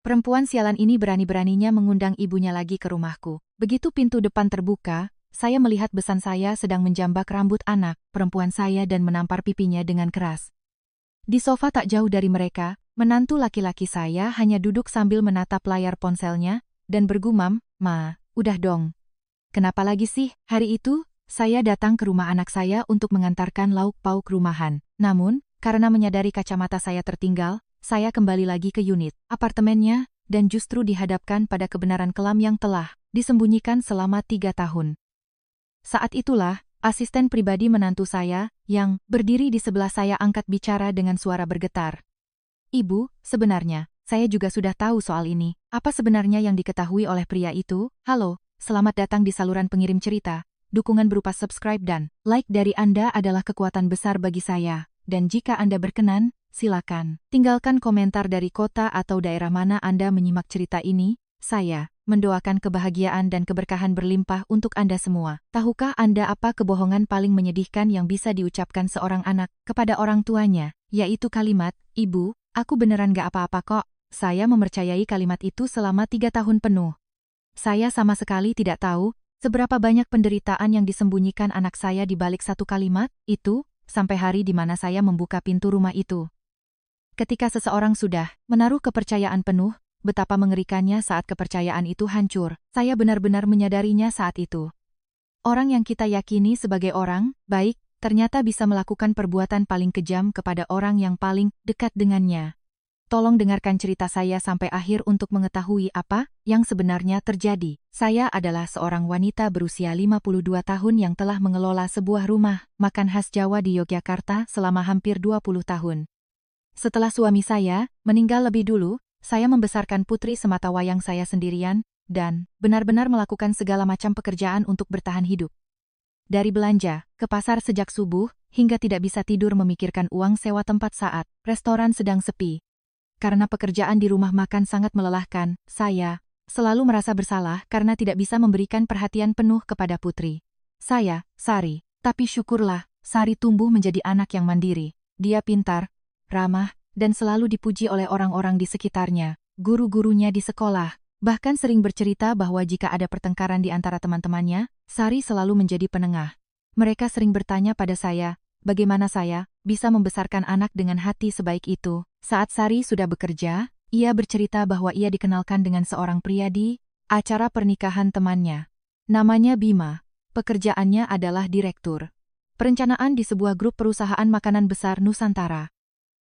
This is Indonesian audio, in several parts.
Perempuan sialan ini berani-beraninya mengundang ibunya lagi ke rumahku. Begitu pintu depan terbuka, saya melihat besan saya sedang menjambak rambut anak perempuan saya dan menampar pipinya dengan keras. Di sofa tak jauh dari mereka, menantu laki-laki saya hanya duduk sambil menatap layar ponselnya dan bergumam, "Ma, udah dong. Kenapa lagi sih?" Hari itu, saya datang ke rumah anak saya untuk mengantarkan lauk pauk rumahan. Namun, karena menyadari kacamata saya tertinggal, saya kembali lagi ke unit apartemennya dan justru dihadapkan pada kebenaran kelam yang telah disembunyikan selama 3 tahun. Saat itulah, asisten pribadi menantu saya, yang berdiri di sebelah saya angkat bicara dengan suara bergetar. "Ibu, sebenarnya, saya juga sudah tahu soal ini. Apa sebenarnya yang diketahui oleh pria itu? Halo, selamat datang di saluran pengirim cerita. Dukungan berupa subscribe dan like dari Anda adalah kekuatan besar bagi saya. Dan jika Anda berkenan, silakan tinggalkan komentar dari kota atau daerah mana Anda menyimak cerita ini. Saya mendoakan kebahagiaan dan keberkahan berlimpah untuk Anda semua. Tahukah Anda apa kebohongan paling menyedihkan yang bisa diucapkan seorang anak kepada orang tuanya? Yaitu kalimat, 'Ibu, aku beneran gak apa-apa kok.' Saya mempercayai kalimat itu selama 3 tahun penuh. Saya sama sekali tidak tahu seberapa banyak penderitaan yang disembunyikan anak saya di balik satu kalimat itu, sampai hari di mana saya membuka pintu rumah itu. Ketika seseorang sudah menaruh kepercayaan penuh, betapa mengerikannya saat kepercayaan itu hancur. Saya benar-benar menyadarinya saat itu. Orang yang kita yakini sebagai orang baik, ternyata bisa melakukan perbuatan paling kejam kepada orang yang paling dekat dengannya. Tolong dengarkan cerita saya sampai akhir untuk mengetahui apa yang sebenarnya terjadi. Saya adalah seorang wanita berusia 52 tahun yang telah mengelola sebuah rumah makan khas Jawa di Yogyakarta selama hampir 20 tahun. Setelah suami saya meninggal lebih dulu, saya membesarkan putri semata wayang saya sendirian dan benar-benar melakukan segala macam pekerjaan untuk bertahan hidup. Dari belanja, ke pasar sejak subuh, hingga tidak bisa tidur memikirkan uang sewa tempat saat restoran sedang sepi. Karena pekerjaan di rumah makan sangat melelahkan, saya selalu merasa bersalah karena tidak bisa memberikan perhatian penuh kepada putri saya, Sari. Tapi syukurlah, Sari tumbuh menjadi anak yang mandiri. Dia pintar, ramah, dan selalu dipuji oleh orang-orang di sekitarnya. Guru-gurunya di sekolah bahkan sering bercerita bahwa jika ada pertengkaran di antara teman-temannya, Sari selalu menjadi penengah. Mereka sering bertanya pada saya, bagaimana saya bisa membesarkan anak dengan hati sebaik itu. Saat Sari sudah bekerja, ia bercerita bahwa ia dikenalkan dengan seorang pria di acara pernikahan temannya. Namanya Bima. Pekerjaannya adalah direktur perencanaan di sebuah grup perusahaan makanan besar Nusantara.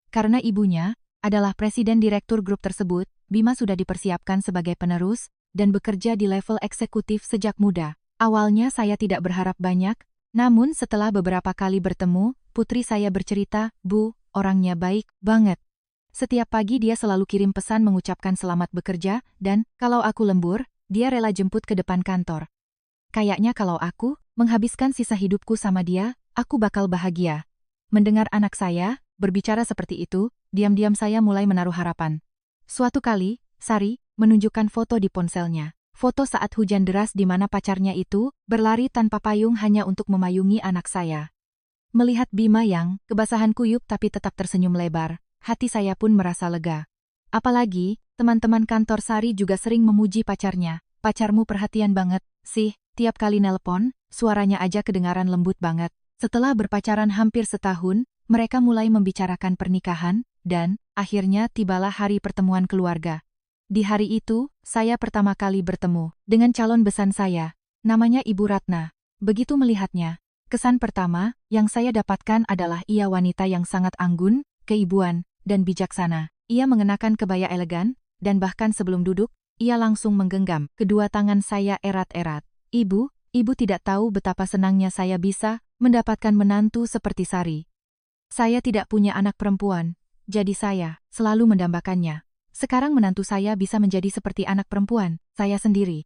Karena ibunya adalah presiden direktur grup tersebut, Bima sudah dipersiapkan sebagai penerus dan bekerja di level eksekutif sejak muda. Awalnya saya tidak berharap banyak, namun setelah beberapa kali bertemu, putri saya bercerita, "Bu, orangnya baik banget. Setiap pagi dia selalu kirim pesan mengucapkan selamat bekerja, dan kalau aku lembur, dia rela jemput ke depan kantor. Kayaknya kalau aku menghabiskan sisa hidupku sama dia, aku bakal bahagia." Mendengar anak saya berbicara seperti itu, diam-diam saya mulai menaruh harapan. Suatu kali, Sari menunjukkan foto di ponselnya. Foto saat hujan deras di mana pacarnya itu berlari tanpa payung hanya untuk memayungi anak saya. Melihat Bima yang kebasahan kuyup tapi tetap tersenyum lebar, hati saya pun merasa lega. Apalagi, teman-teman kantor Sari juga sering memuji pacarnya. "Pacarmu perhatian banget, sih, tiap kali nelpon, suaranya aja kedengaran lembut banget." Setelah berpacaran hampir setahun, mereka mulai membicarakan pernikahan, dan akhirnya tibalah hari pertemuan keluarga. Di hari itu, saya pertama kali bertemu dengan calon besan saya. Namanya Ibu Ratna. Begitu melihatnya, kesan pertama yang saya dapatkan adalah ia wanita yang sangat anggun, keibuan, dan bijaksana. Ia mengenakan kebaya elegan, dan bahkan sebelum duduk, ia langsung menggenggam kedua tangan saya erat-erat. Ibu tidak tahu betapa senangnya saya bisa mendapatkan menantu seperti Sari. Saya tidak punya anak perempuan, jadi saya selalu mendambakannya. Sekarang menantu saya bisa menjadi seperti anak perempuan saya sendiri.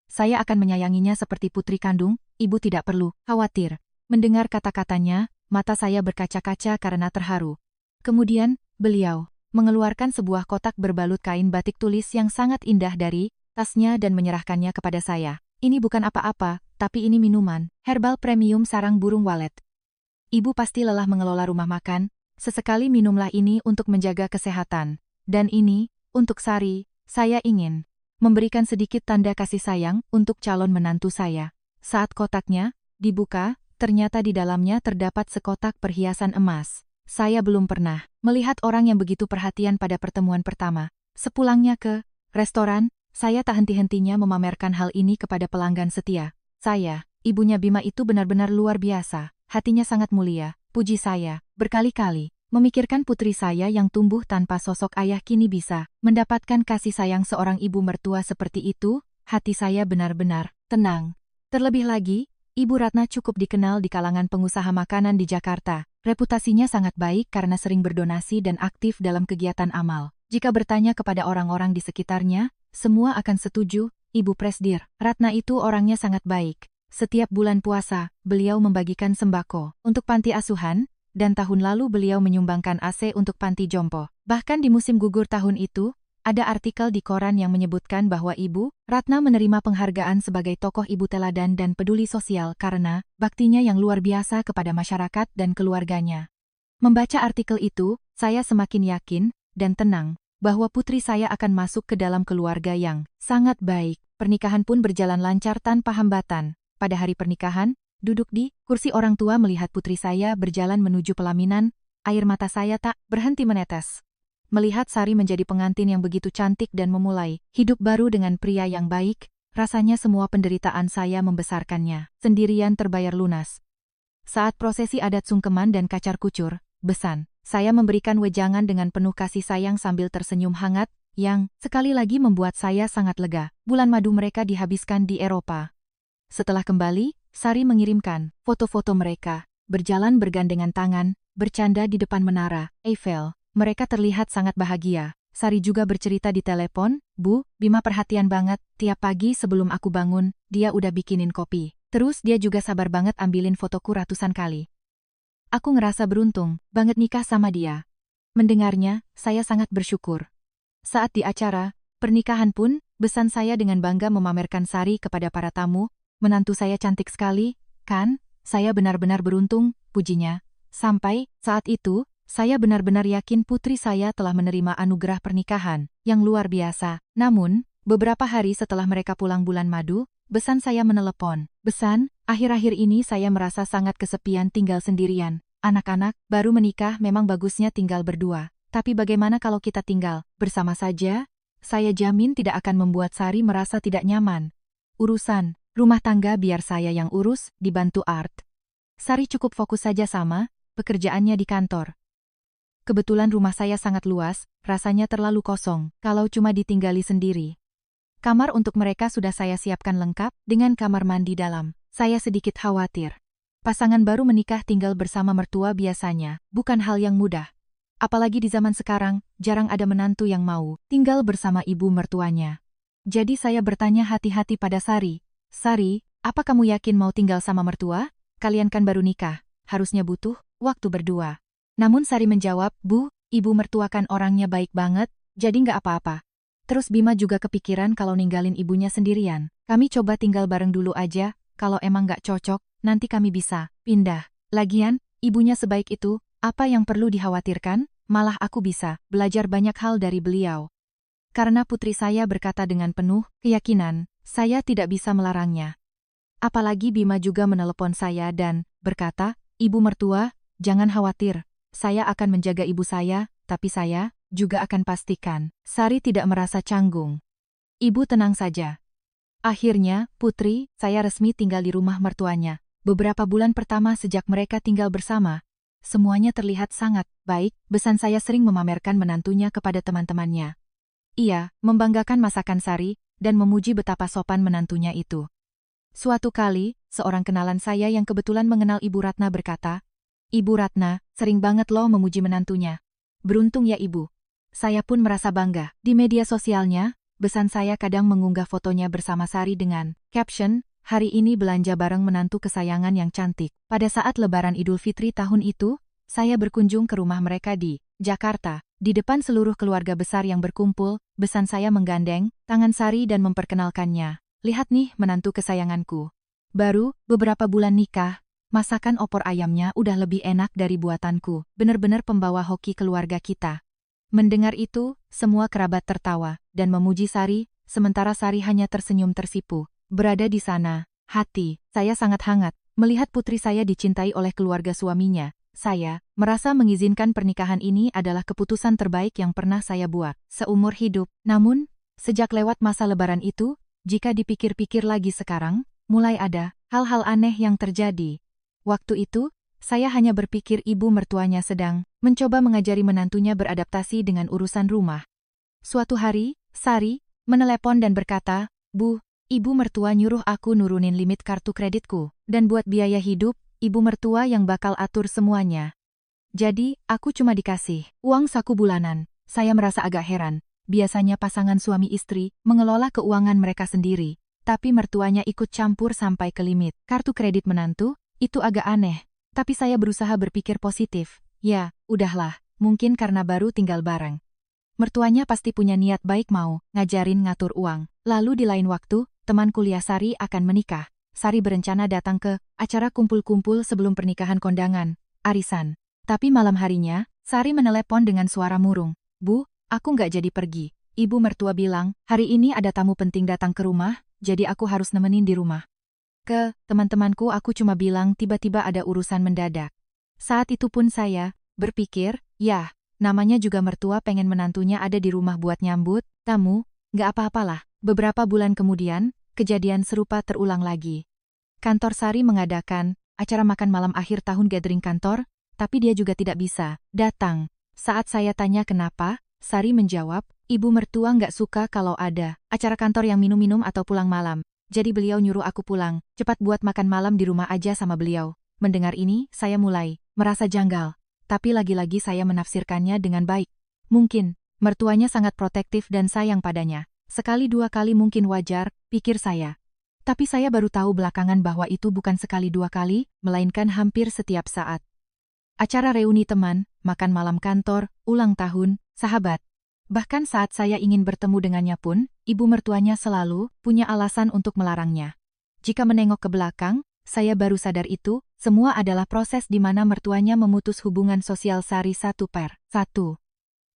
Saya akan menyayanginya seperti putri kandung, ibu tidak perlu khawatir. Mendengar kata-katanya, mata saya berkaca-kaca karena terharu. Kemudian, beliau mengeluarkan sebuah kotak berbalut kain batik tulis yang sangat indah dari tasnya dan menyerahkannya kepada saya. "Ini bukan apa-apa, tapi ini minuman herbal premium sarang burung walet. Ibu pasti lelah mengelola rumah makan, sesekali minumlah ini untuk menjaga kesehatan. Dan ini, untuk Sari, Saya ingin memberikan sedikit tanda kasih sayang untuk calon menantu saya. Saat kotaknya dibuka, ternyata di dalamnya terdapat sekotak perhiasan emas. Saya belum pernah melihat orang yang begitu perhatian pada pertemuan pertama. Sepulangnya ke restoran, saya tak henti-hentinya memamerkan hal ini kepada pelanggan setia. Saya, ibunya Bima itu benar-benar luar biasa. Hatinya sangat mulia, puji saya, berkali-kali. Memikirkan putri saya yang tumbuh tanpa sosok ayah kini bisa mendapatkan kasih sayang seorang ibu mertua seperti itu, hati saya benar-benar tenang. Terlebih lagi, Ibu Ratna cukup dikenal di kalangan pengusaha makanan di Jakarta. Reputasinya sangat baik karena sering berdonasi dan aktif dalam kegiatan amal. Jika bertanya kepada orang-orang di sekitarnya, semua akan setuju, Ibu Presdir Ratna itu orangnya sangat baik. Setiap bulan puasa, beliau membagikan sembako untuk panti asuhan, dan tahun lalu beliau menyumbangkan AC untuk panti jompo. Bahkan di musim gugur tahun itu, ada artikel di koran yang menyebutkan bahwa Ibu Ratna menerima penghargaan sebagai tokoh ibu teladan dan peduli sosial karena baktinya yang luar biasa kepada masyarakat dan keluarganya. Membaca artikel itu, saya semakin yakin dan tenang bahwa putri saya akan masuk ke dalam keluarga yang sangat baik. Pernikahan pun berjalan lancar tanpa hambatan. Pada hari pernikahan, duduk di kursi orang tua melihat putri saya berjalan menuju pelaminan, air mata saya tak berhenti menetes. Melihat Sari menjadi pengantin yang begitu cantik dan memulai hidup baru dengan pria yang baik, rasanya semua penderitaan saya membesarkannya sendirian terbayar lunas. Saat prosesi adat sungkeman dan kacar kucur, besan, saya memberikan wejangan dengan penuh kasih sayang sambil tersenyum hangat, yang sekali lagi membuat saya sangat lega. Bulan madu mereka dihabiskan di Eropa. Setelah kembali, Sari mengirimkan foto-foto mereka, berjalan bergandengan tangan, bercanda di depan menara Eiffel. Mereka terlihat sangat bahagia. Sari juga bercerita di telepon, "Bu, Bima perhatian banget, tiap pagi sebelum aku bangun, dia udah bikinin kopi. Terus dia juga sabar banget ambilin fotoku ratusan kali. Aku ngerasa beruntung banget nikah sama dia." Mendengarnya, saya sangat bersyukur. Saat di acara pernikahan pun, besan saya dengan bangga memamerkan Sari kepada para tamu. "Menantu saya cantik sekali, kan? Saya benar-benar beruntung," pujinya. Sampai saat itu, saya benar-benar yakin putri saya telah menerima anugerah pernikahan yang luar biasa. Namun, beberapa hari setelah mereka pulang bulan madu, besan saya menelepon. "Besan, akhir-akhir ini saya merasa sangat kesepian tinggal sendirian. Anak-anak baru menikah memang bagusnya tinggal berdua. Tapi bagaimana kalau kita tinggal bersama saja? Saya jamin tidak akan membuat Sari merasa tidak nyaman. Urusan rumah tangga biar saya yang urus, dibantu Art." Sari cukup fokus saja sama pekerjaannya di kantor. Kebetulan rumah saya sangat luas, rasanya terlalu kosong kalau cuma ditinggali sendiri. Kamar untuk mereka sudah saya siapkan lengkap dengan kamar mandi dalam. Saya sedikit khawatir. Pasangan baru menikah tinggal bersama mertua biasanya bukan hal yang mudah. Apalagi di zaman sekarang, jarang ada menantu yang mau tinggal bersama ibu mertuanya. Jadi saya bertanya hati-hati pada Sari. "Sari, apa kamu yakin mau tinggal sama mertua? Kalian kan baru nikah, harusnya butuh waktu berdua." Namun Sari menjawab, "Bu, ibu mertua kan orangnya baik banget, jadi nggak apa-apa. Terus Bima juga kepikiran kalau ninggalin ibunya sendirian. Kami coba tinggal bareng dulu aja, kalau emang nggak cocok, nanti kami bisa pindah. Lagian, ibunya sebaik itu, apa yang perlu dikhawatirkan? Malah aku bisa belajar banyak hal dari beliau." Karena putri saya berkata dengan penuh keyakinan, saya tidak bisa melarangnya. Apalagi Bima juga menelepon saya dan berkata, "Ibu mertua, jangan khawatir. Saya akan menjaga ibu saya, tapi saya juga akan pastikan Sari tidak merasa canggung. Ibu tenang saja." Akhirnya, putri saya resmi tinggal di rumah mertuanya. Beberapa bulan pertama sejak mereka tinggal bersama, semuanya terlihat sangat baik. Besan saya sering memamerkan menantunya kepada teman-temannya. Ia membanggakan masakan Sari dan memuji betapa sopan menantunya itu. Suatu kali, seorang kenalan saya yang kebetulan mengenal Ibu Ratna berkata, "Ibu Ratna sering banget loh memuji menantunya. Beruntung ya Ibu." Saya pun merasa bangga. Di media sosialnya, besan saya kadang mengunggah fotonya bersama Sari dengan caption, "Hari ini belanja bareng menantu kesayangan yang cantik." Pada saat Lebaran Idul Fitri tahun itu, saya berkunjung ke rumah mereka di Jakarta. Di depan seluruh keluarga besar yang berkumpul, besan saya menggandeng tangan Sari dan memperkenalkannya. "Lihat nih menantu kesayanganku. Baru beberapa bulan nikah, masakan opor ayamnya udah lebih enak dari buatanku. Bener-bener pembawa hoki keluarga kita." Mendengar itu, semua kerabat tertawa dan memuji Sari, sementara Sari hanya tersenyum tersipu. Berada di sana, hati saya sangat hangat melihat putri saya dicintai oleh keluarga suaminya. Saya merasa mengizinkan pernikahan ini adalah keputusan terbaik yang pernah saya buat seumur hidup. Namun, sejak lewat masa lebaran itu, jika dipikir-pikir lagi sekarang, mulai ada hal-hal aneh yang terjadi. Waktu itu, saya hanya berpikir ibu mertuanya sedang mencoba mengajari menantunya beradaptasi dengan urusan rumah. Suatu hari, Sari menelepon dan berkata, "Bu, ibu mertua nyuruh aku nurunin limit kartu kreditku, dan buat biaya hidup, ibu mertua yang bakal atur semuanya. Jadi, aku cuma dikasih uang saku bulanan." Saya merasa agak heran. Biasanya pasangan suami istri mengelola keuangan mereka sendiri, tapi mertuanya ikut campur sampai ke limit kartu kredit menantu. Itu agak aneh. Tapi saya berusaha berpikir positif. Ya, udahlah, mungkin karena baru tinggal bareng. Mertuanya pasti punya niat baik mau ngajarin ngatur uang. Lalu di lain waktu, teman kuliah Sari akan menikah. Sari berencana datang ke acara kumpul-kumpul sebelum pernikahan kondangan, arisan. Tapi malam harinya, Sari menelepon dengan suara murung. "Bu, aku nggak jadi pergi. Ibu mertua bilang, hari ini ada tamu penting datang ke rumah, jadi aku harus nemenin di rumah." Ke teman-temanku aku cuma bilang tiba-tiba ada urusan mendadak. Saat itu pun saya berpikir, ya, namanya juga mertua pengen menantunya ada di rumah buat nyambut tamu, nggak apa-apalah. Beberapa bulan kemudian, kejadian serupa terulang lagi. Kantor Sari mengadakan acara makan malam akhir tahun gathering kantor, tapi dia juga tidak bisa datang. Saat saya tanya kenapa, Sari menjawab, ibu mertua nggak suka kalau ada acara kantor yang minum-minum atau pulang malam. Jadi beliau nyuruh aku pulang, cepat buat makan malam di rumah aja sama beliau. Mendengar ini, saya mulai merasa janggal. Tapi lagi-lagi saya menafsirkannya dengan baik. Mungkin, mertuanya sangat protektif dan sayang padanya. Sekali dua kali mungkin wajar, pikir saya. Tapi saya baru tahu belakangan bahwa itu bukan sekali dua kali, melainkan hampir setiap saat. Acara reuni teman, makan malam kantor, ulang tahun, sahabat. Bahkan saat saya ingin bertemu dengannya pun, ibu mertuanya selalu punya alasan untuk melarangnya. Jika menengok ke belakang, saya baru sadar itu, semua adalah proses di mana mertuanya memutus hubungan sosial Sari 1/1.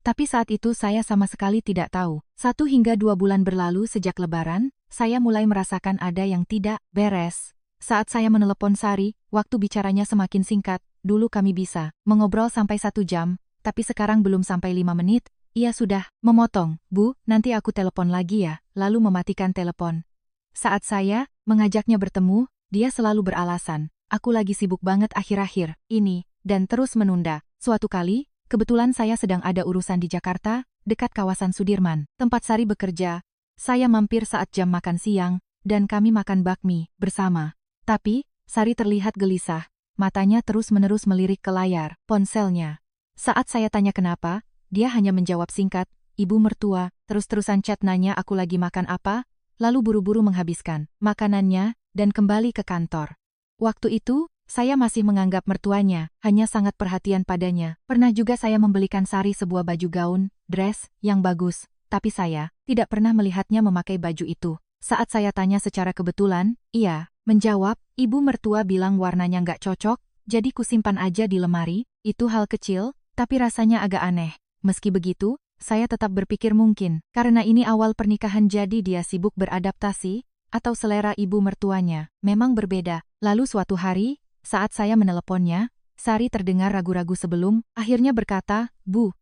Tapi saat itu saya sama sekali tidak tahu. 1 hingga 2 bulan berlalu sejak lebaran, saya mulai merasakan ada yang tidak beres. Saat saya menelepon Sari, waktu bicaranya semakin singkat. Dulu kami bisa mengobrol sampai 1 jam, tapi sekarang belum sampai 5 menit. Ia sudah memotong, "Bu, nanti aku telepon lagi ya," lalu mematikan telepon. Saat saya mengajaknya bertemu, dia selalu beralasan, "Aku lagi sibuk banget akhir-akhir ini," dan terus menunda. Suatu kali, kebetulan saya sedang ada urusan di Jakarta, dekat kawasan Sudirman, tempat Sari bekerja. Saya mampir saat jam makan siang, dan kami makan bakmi bersama. Tapi, Sari terlihat gelisah, matanya terus-menerus melirik ke layar ponselnya. Saat saya tanya kenapa, dia hanya menjawab singkat, "Ibu mertua," terus-terusan chat nanya aku lagi makan apa, lalu buru-buru menghabiskan makanannya, dan kembali ke kantor. Waktu itu, saya masih menganggap mertuanya hanya sangat perhatian padanya. Pernah juga saya membelikan Sari sebuah baju gaun, dress, yang bagus, tapi saya tidak pernah melihatnya memakai baju itu. Saat saya tanya secara kebetulan, ia menjawab, "Ibu mertua bilang warnanya nggak cocok, jadi kusimpan aja di lemari." Itu hal kecil, tapi rasanya agak aneh. Meski begitu, saya tetap berpikir mungkin, karena ini awal pernikahan jadi dia sibuk beradaptasi, atau selera ibu mertuanya memang berbeda. Lalu suatu hari, saat saya meneleponnya, Sari terdengar ragu-ragu sebelum akhirnya berkata, "Bu,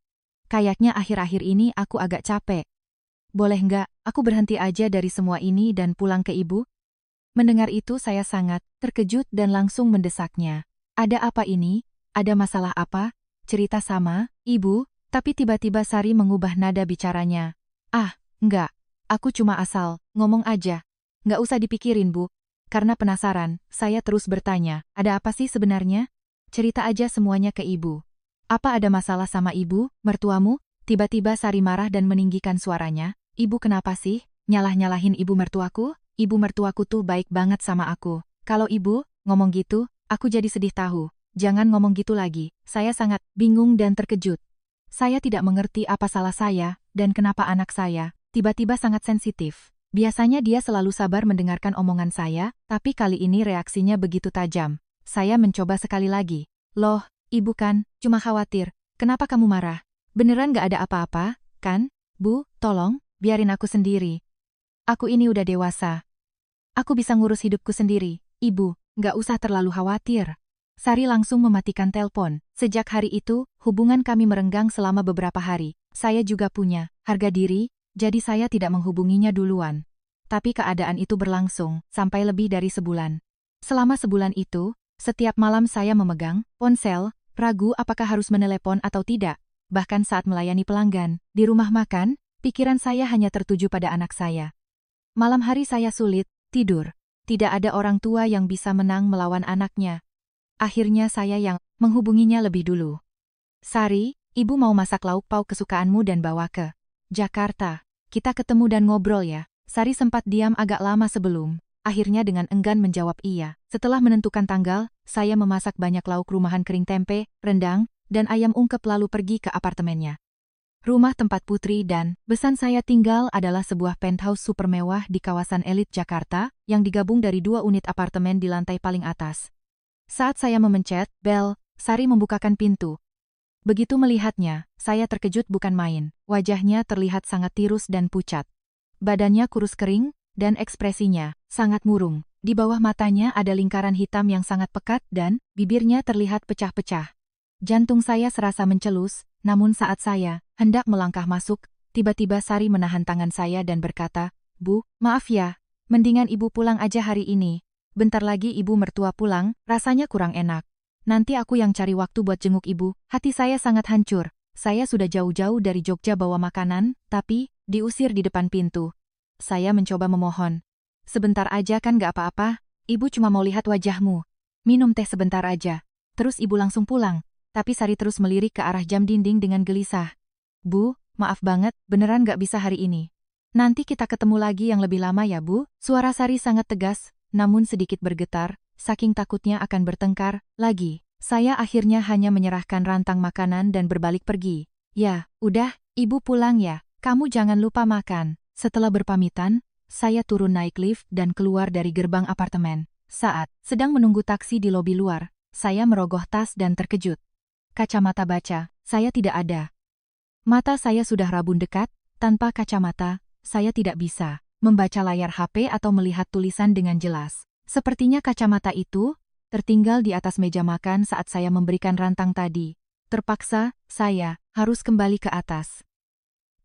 kayaknya akhir-akhir ini aku agak capek. Boleh nggak, aku berhenti aja dari semua ini dan pulang ke ibu?" Mendengar itu saya sangat terkejut dan langsung mendesaknya. "Ada apa ini? Ada masalah apa? Cerita sama ibu." Tapi tiba-tiba Sari mengubah nada bicaranya. "Ah, enggak. Aku cuma asal ngomong aja. Nggak usah dipikirin, Bu." Karena penasaran, saya terus bertanya, "Ada apa sih sebenarnya? Cerita aja semuanya ke ibu. Apa ada masalah sama ibu, mertuamu?" Tiba-tiba Sari marah dan meninggikan suaranya. "Ibu kenapa sih? Nyalah-nyalahin ibu mertuaku? Ibu mertuaku tuh baik banget sama aku. Kalau ibu ngomong gitu, aku jadi sedih tahu. Jangan ngomong gitu lagi." Saya sangat bingung dan terkejut. Saya tidak mengerti apa salah saya, dan kenapa anak saya tiba-tiba sangat sensitif. Biasanya dia selalu sabar mendengarkan omongan saya, tapi kali ini reaksinya begitu tajam. Saya mencoba sekali lagi. "Loh, ibu kan cuma khawatir. Kenapa kamu marah? Beneran gak ada apa-apa, kan? Bu, tolong, biarin aku sendiri. Aku ini udah dewasa. Aku bisa ngurus hidupku sendiri. Ibu, gak usah terlalu khawatir. Sari langsung mematikan telepon. Sejak hari itu, hubungan kami merenggang selama beberapa hari. Saya juga punya harga diri, jadi saya tidak menghubunginya duluan. Tapi keadaan itu berlangsung sampai lebih dari sebulan. Selama sebulan itu, setiap malam saya memegang ponsel, ragu apakah harus menelepon atau tidak. Bahkan saat melayani pelanggan, di rumah makan, pikiran saya hanya tertuju pada anak saya. Malam hari saya sulit tidur. Tidak ada orang tua yang bisa menang melawan anaknya. Akhirnya saya yang menghubunginya lebih dulu. Sari, ibu mau masak lauk pauk kesukaanmu dan bawa ke Jakarta. Kita ketemu dan ngobrol ya. Sari sempat diam agak lama sebelum, akhirnya dengan enggan menjawab iya. Setelah menentukan tanggal, saya memasak banyak lauk rumahan kering tempe, rendang, dan ayam ungkep lalu pergi ke apartemennya. Rumah tempat Putri dan besan saya tinggal adalah sebuah penthouse super mewah di kawasan elit Jakarta, yang digabung dari 2 unit apartemen di lantai paling atas. Saat saya memencet bel, Sari membukakan pintu. Begitu melihatnya, saya terkejut bukan main. Wajahnya terlihat sangat tirus dan pucat. Badannya kurus kering, dan ekspresinya sangat murung. Di bawah matanya ada lingkaran hitam yang sangat pekat dan bibirnya terlihat pecah-pecah. Jantung saya serasa mencelus, namun saat saya hendak melangkah masuk, tiba-tiba Sari menahan tangan saya dan berkata, "Bu, maaf ya, mendingan ibu pulang aja hari ini. Bentar lagi ibu mertua pulang, rasanya kurang enak. Nanti aku yang cari waktu buat jenguk ibu." Hati saya sangat hancur. Saya sudah jauh-jauh dari Jogja bawa makanan, tapi diusir di depan pintu. Saya mencoba memohon. "Sebentar aja kan gak apa-apa, ibu cuma mau lihat wajahmu. Minum teh sebentar aja." Terus ibu langsung pulang. Tapi Sari terus melirik ke arah jam dinding dengan gelisah. "Bu, maaf banget, beneran gak bisa hari ini. Nanti kita ketemu lagi yang lebih lama ya Bu." Suara Sari sangat tegas, namun sedikit bergetar, saking takutnya akan bertengkar lagi. Saya akhirnya hanya menyerahkan rantang makanan dan berbalik pergi. "Ya, udah, ibu pulang ya, kamu jangan lupa makan." Setelah berpamitan, saya turun naik lift dan keluar dari gerbang apartemen. Saat sedang menunggu taksi di lobi luar, saya merogoh tas dan terkejut. Kacamata baca, saya tidak ada. Mata saya sudah rabun dekat, tanpa kacamata, saya tidak bisa membaca layar HP atau melihat tulisan dengan jelas. Sepertinya kacamata itu tertinggal di atas meja makan saat saya memberikan rantang tadi. Terpaksa, saya harus kembali ke atas.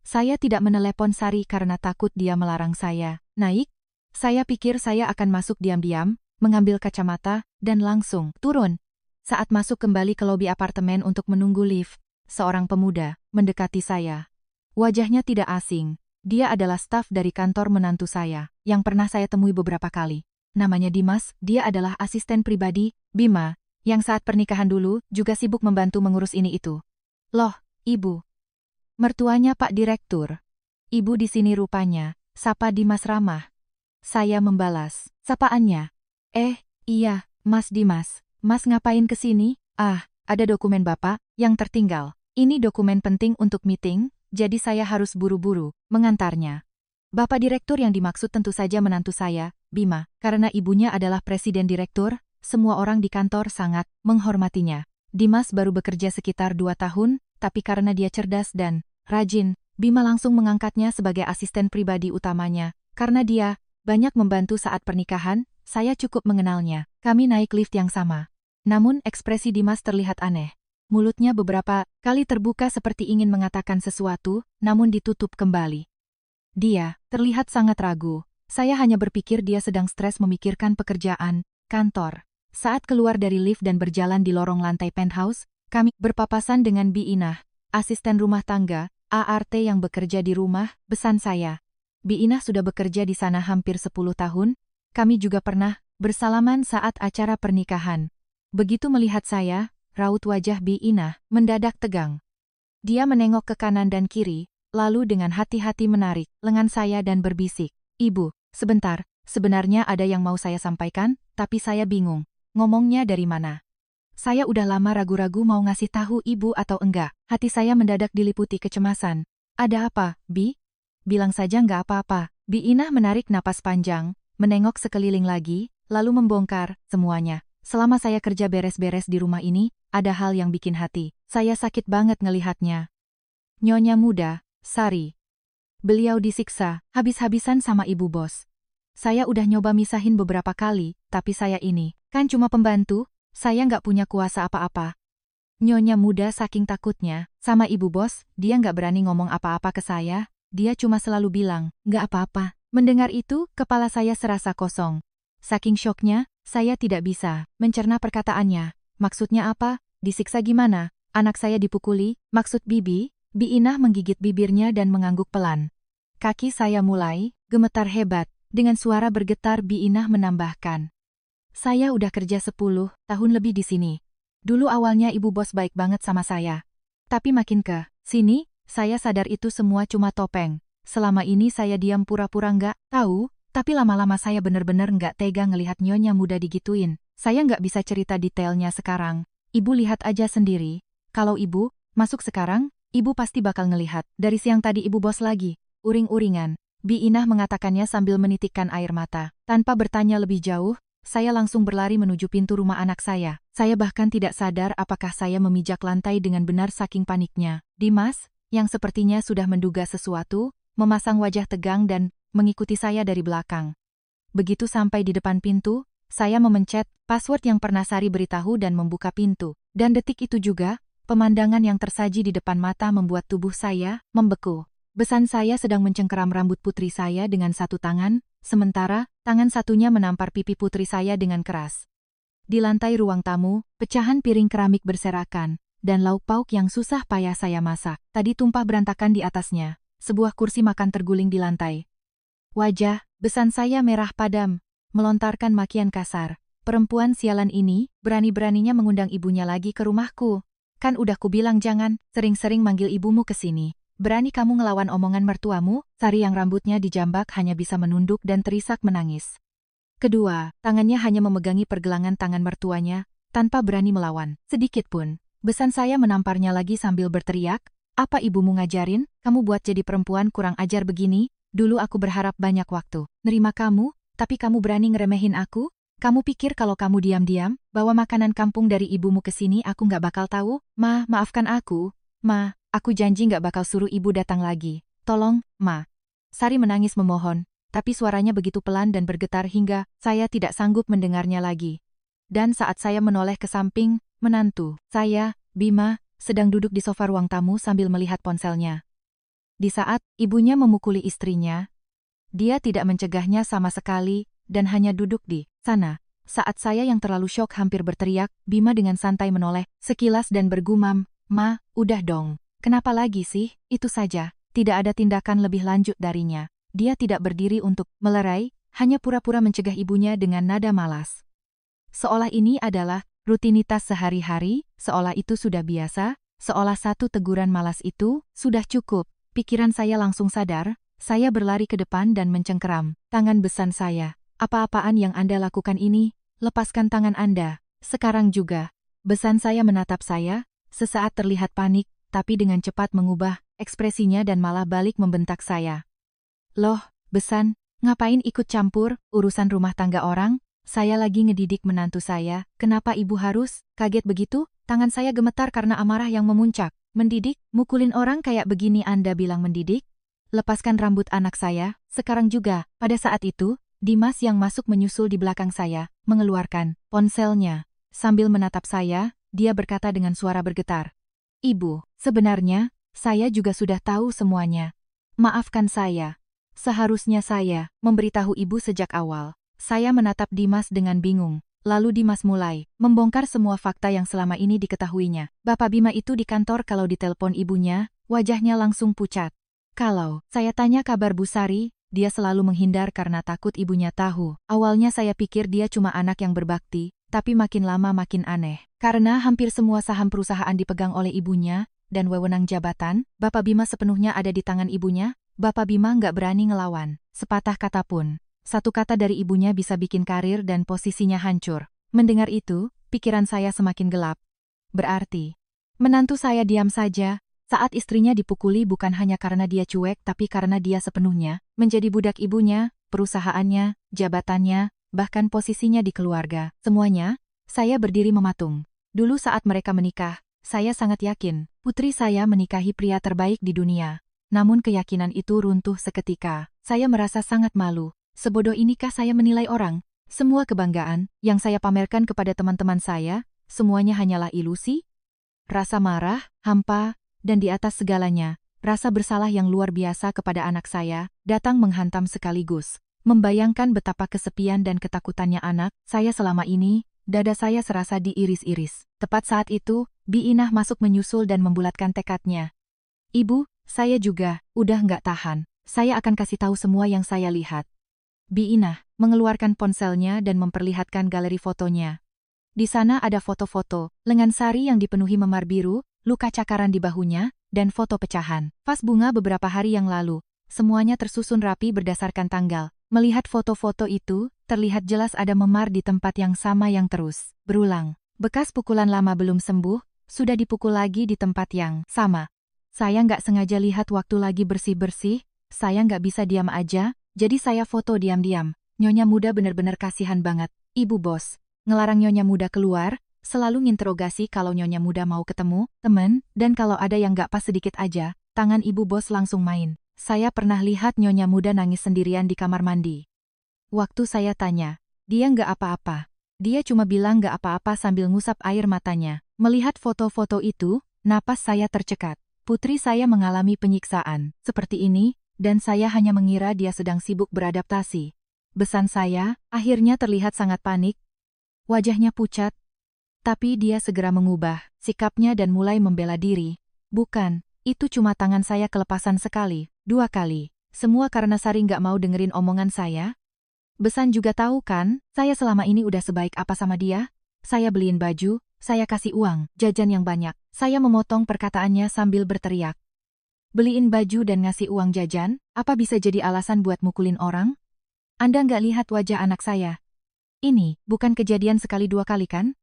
Saya tidak menelepon Sari karena takut dia melarang saya naik. Saya pikir saya akan masuk diam-diam, mengambil kacamata, dan langsung turun. Saat masuk kembali ke lobi apartemen untuk menunggu lift, seorang pemuda mendekati saya. Wajahnya tidak asing. Dia adalah staf dari kantor menantu saya, yang pernah saya temui beberapa kali. Namanya Dimas, dia adalah asisten pribadi Bima, yang saat pernikahan dulu juga sibuk membantu mengurus ini itu. "Loh, ibu. Mertuanya Pak Direktur. Ibu di sini rupanya," sapa Dimas ramah. Saya membalas sapaannya. Iya, Mas Dimas. Mas ngapain ke sini?" "Ah, ada dokumen Bapak yang tertinggal. Ini dokumen penting untuk meeting, jadi saya harus buru-buru mengantarnya." Bapak Direktur yang dimaksud tentu saja menantu saya, Bima, karena ibunya adalah presiden direktur, semua orang di kantor sangat menghormatinya. Dimas baru bekerja sekitar 2 tahun, tapi karena dia cerdas dan rajin, Bima langsung mengangkatnya sebagai asisten pribadi utamanya. Karena dia banyak membantu saat pernikahan, saya cukup mengenalnya. Kami naik lift yang sama. Namun ekspresi Dimas terlihat aneh. Mulutnya beberapa kali terbuka seperti ingin mengatakan sesuatu, namun ditutup kembali. Dia terlihat sangat ragu. Saya hanya berpikir dia sedang stres memikirkan pekerjaan kantor. Saat keluar dari lift dan berjalan di lorong lantai penthouse, kami berpapasan dengan Bi Inah, asisten rumah tangga, ART yang bekerja di rumah besan saya. Bi Inah sudah bekerja di sana hampir 10 tahun. Kami juga pernah bersalaman saat acara pernikahan. Begitu melihat saya, raut wajah Bi Inah mendadak tegang. Dia menengok ke kanan dan kiri, lalu dengan hati-hati menarik lengan saya dan berbisik, "Ibu, sebentar, sebenarnya ada yang mau saya sampaikan, tapi saya bingung. Ngomongnya dari mana?" Saya udah lama ragu-ragu mau ngasih tahu ibu atau enggak. Hati saya mendadak diliputi kecemasan. "Ada apa, Bi?" "Bilang saja nggak apa-apa." Bi Inah menarik napas panjang, menengok sekeliling lagi, lalu membongkar semuanya. "Selama saya kerja beres-beres di rumah ini, ada hal yang bikin hati saya sakit banget ngelihatnya." Nyonya muda, Sari. Beliau disiksa, habis-habisan sama ibu bos. Saya udah nyoba misahin beberapa kali, tapi saya ini, kan cuma pembantu, saya nggak punya kuasa apa-apa. Nyonya muda saking takutnya, sama ibu bos, dia nggak berani ngomong apa-apa ke saya, dia cuma selalu bilang, nggak apa-apa. Mendengar itu, kepala saya serasa kosong. Saking syoknya, saya tidak bisa mencerna perkataannya. Maksudnya apa? Disiksa gimana? Anak saya dipukuli, maksud Bibi? Bi Inah menggigit bibirnya dan mengangguk pelan. Kaki saya mulai gemetar hebat, dengan suara bergetar Bi Inah menambahkan. Saya udah kerja 10 tahun lebih di sini. Dulu awalnya ibu bos baik banget sama saya. Tapi makin ke sini, saya sadar itu semua cuma topeng. Selama ini saya diam pura-pura nggak tahu, tapi lama-lama saya bener-bener nggak tega ngelihat nyonya muda digituin. Saya nggak bisa cerita detailnya sekarang. Ibu lihat aja sendiri. Kalau ibu masuk sekarang, ibu pasti bakal ngelihat. Dari siang tadi ibu bos lagi uring-uringan. Bi Inah mengatakannya sambil menitikkan air mata. Tanpa bertanya lebih jauh, saya langsung berlari menuju pintu rumah anak saya. Saya bahkan tidak sadar apakah saya memijak lantai dengan benar saking paniknya. Dimas, yang sepertinya sudah menduga sesuatu, memasang wajah tegang dan mengikuti saya dari belakang. Begitu sampai di depan pintu, saya memencet password yang pernah Sari beritahu dan membuka pintu. Dan detik itu juga, pemandangan yang tersaji di depan mata membuat tubuh saya membeku. Besan saya sedang mencengkeram rambut putri saya dengan satu tangan, sementara tangan satunya menampar pipi putri saya dengan keras. Di lantai ruang tamu, pecahan piring keramik berserakan, dan lauk pauk yang susah payah saya masak tadi tumpah berantakan di atasnya. Sebuah kursi makan terguling di lantai. Wajah besan saya merah padam, melontarkan makian kasar. Perempuan sialan ini berani-beraninya mengundang ibunya lagi ke rumahku. Kan udah kubilang jangan sering-sering manggil ibumu ke sini. Berani kamu ngelawan omongan mertuamu? Sari yang rambutnya dijambak hanya bisa menunduk dan terisak menangis. Kedua, tangannya hanya memegangi pergelangan tangan mertuanya, tanpa berani melawan, sedikit pun. Besan saya menamparnya lagi sambil berteriak, apa ibumu ngajarin, kamu buat jadi perempuan kurang ajar begini? Dulu aku berharap banyak waktu nerima kamu, tapi kamu berani ngeremehin aku? Kamu pikir kalau kamu diam-diam, bawa makanan kampung dari ibumu ke sini aku nggak bakal tahu? Ma, maafkan aku. Ma, aku janji nggak bakal suruh ibu datang lagi. Tolong, Ma. Sari menangis memohon, tapi suaranya begitu pelan dan bergetar hingga saya tidak sanggup mendengarnya lagi. Dan saat saya menoleh ke samping, menantu saya, Bima, sedang duduk di sofa ruang tamu sambil melihat ponselnya. Di saat ibunya memukuli istrinya, dia tidak mencegahnya sama sekali dan hanya duduk di sana. Saat saya yang terlalu syok hampir berteriak, Bima dengan santai menoleh sekilas dan bergumam, Ma, udah dong. Kenapa lagi sih? Itu saja. Tidak ada tindakan lebih lanjut darinya. Dia tidak berdiri untuk melerai, hanya pura-pura mencegah ibunya dengan nada malas. Seolah ini adalah rutinitas sehari-hari, seolah itu sudah biasa, seolah satu teguran malas itu sudah cukup. Pikiran saya langsung sadar, saya berlari ke depan dan mencengkeram tangan besan saya. Apa-apaan yang Anda lakukan ini? Lepaskan tangan Anda. Sekarang juga. Besan saya menatap saya, sesaat terlihat panik, tapi dengan cepat mengubah ekspresinya dan malah balik membentak saya. Loh, besan, ngapain ikut campur urusan rumah tangga orang? Saya lagi ngedidik menantu saya, kenapa ibu harus kaget begitu? Tangan saya gemetar karena amarah yang memuncak. Mendidik, mukulin orang kayak begini Anda bilang mendidik? Lepaskan rambut anak saya, sekarang juga. Pada saat itu, Dimas yang masuk menyusul di belakang saya, mengeluarkan ponselnya. Sambil menatap saya, dia berkata dengan suara bergetar. Ibu, sebenarnya, saya juga sudah tahu semuanya. Maafkan saya. Seharusnya saya memberitahu ibu sejak awal. Saya menatap Dimas dengan bingung. Lalu Dimas mulai membongkar semua fakta yang selama ini diketahuinya. Bapak Bima itu di kantor kalau ditelepon ibunya, wajahnya langsung pucat. Kalau saya tanya kabar Bu Sari, dia selalu menghindar karena takut ibunya tahu. Awalnya saya pikir dia cuma anak yang berbakti, tapi makin lama makin aneh. Karena hampir semua saham perusahaan dipegang oleh ibunya, dan wewenang jabatan, Bapak Bima sepenuhnya ada di tangan ibunya, Bapak Bima nggak berani ngelawan, sepatah kata pun. Satu kata dari ibunya bisa bikin karir dan posisinya hancur. Mendengar itu, pikiran saya semakin gelap. Berarti, menantu saya diam saja, saat istrinya dipukuli bukan hanya karena dia cuek tapi karena dia sepenuhnya menjadi budak ibunya, perusahaannya, jabatannya, bahkan posisinya di keluarga. Semuanya, saya berdiri mematung. Dulu saat mereka menikah, Saya sangat yakin, putri saya menikahi pria terbaik di dunia. Namun keyakinan itu runtuh seketika. Saya merasa sangat malu. Sebodoh inikah saya menilai orang? Semua kebanggaan yang saya pamerkan kepada teman-teman saya, semuanya hanyalah ilusi? Rasa marah, hampa, dan di atas segalanya, rasa bersalah yang luar biasa kepada anak saya, datang menghantam sekaligus. Membayangkan betapa kesepian dan ketakutannya anak saya selama ini, dada saya serasa diiris-iris. Tepat saat itu, Bi Inah masuk menyusul dan membulatkan tekadnya. Ibu, saya juga, udah nggak tahan. Saya akan kasih tahu semua yang saya lihat. Bi Inah mengeluarkan ponselnya dan memperlihatkan galeri fotonya. Di sana ada foto-foto, lengan Sari yang dipenuhi memar biru, luka cakaran di bahunya, dan foto pecahan. Vas bunga beberapa hari yang lalu. Semuanya tersusun rapi berdasarkan tanggal. Melihat foto-foto itu, terlihat jelas ada memar di tempat yang sama yang terus berulang. Bekas pukulan lama belum sembuh, sudah dipukul lagi di tempat yang sama. Saya nggak sengaja lihat waktu lagi bersih-bersih, saya nggak bisa diam aja, jadi saya foto diam-diam. Nyonya muda benar-benar kasihan banget. Ibu bos ngelarang nyonya muda keluar, selalu nginterogasi kalau nyonya muda mau ketemu temen, dan kalau ada yang nggak pas sedikit aja, tangan ibu bos langsung main. Saya pernah lihat nyonya muda nangis sendirian di kamar mandi. Waktu saya tanya, dia nggak apa-apa. Dia cuma bilang nggak apa-apa sambil ngusap air matanya. Melihat foto-foto itu, napas saya tercekat. Putri saya mengalami penyiksaan seperti ini, dan saya hanya mengira dia sedang sibuk beradaptasi. Besan saya akhirnya terlihat sangat panik. Wajahnya pucat. Tapi dia segera mengubah sikapnya dan mulai membela diri. Bukan, itu cuma tangan saya kelepasan sekali, 2 kali. Semua karena Sari nggak mau dengerin omongan saya. Besan juga tahu kan, saya selama ini udah sebaik apa sama dia? Saya beliin baju, saya kasih uang, jajan yang banyak. Saya memotong perkataannya sambil berteriak. Beliin baju dan ngasih uang jajan, apa bisa jadi alasan buat mukulin orang? Anda nggak lihat wajah anak saya? Ini bukan kejadian sekali 2 kali kan?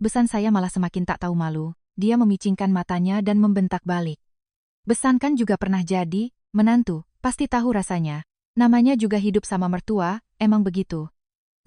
Besan saya malah semakin tak tahu malu. Dia memicingkan matanya dan membentak balik. Besan kan juga pernah jadi menantu, pasti tahu rasanya. Namanya juga hidup sama mertua, emang begitu.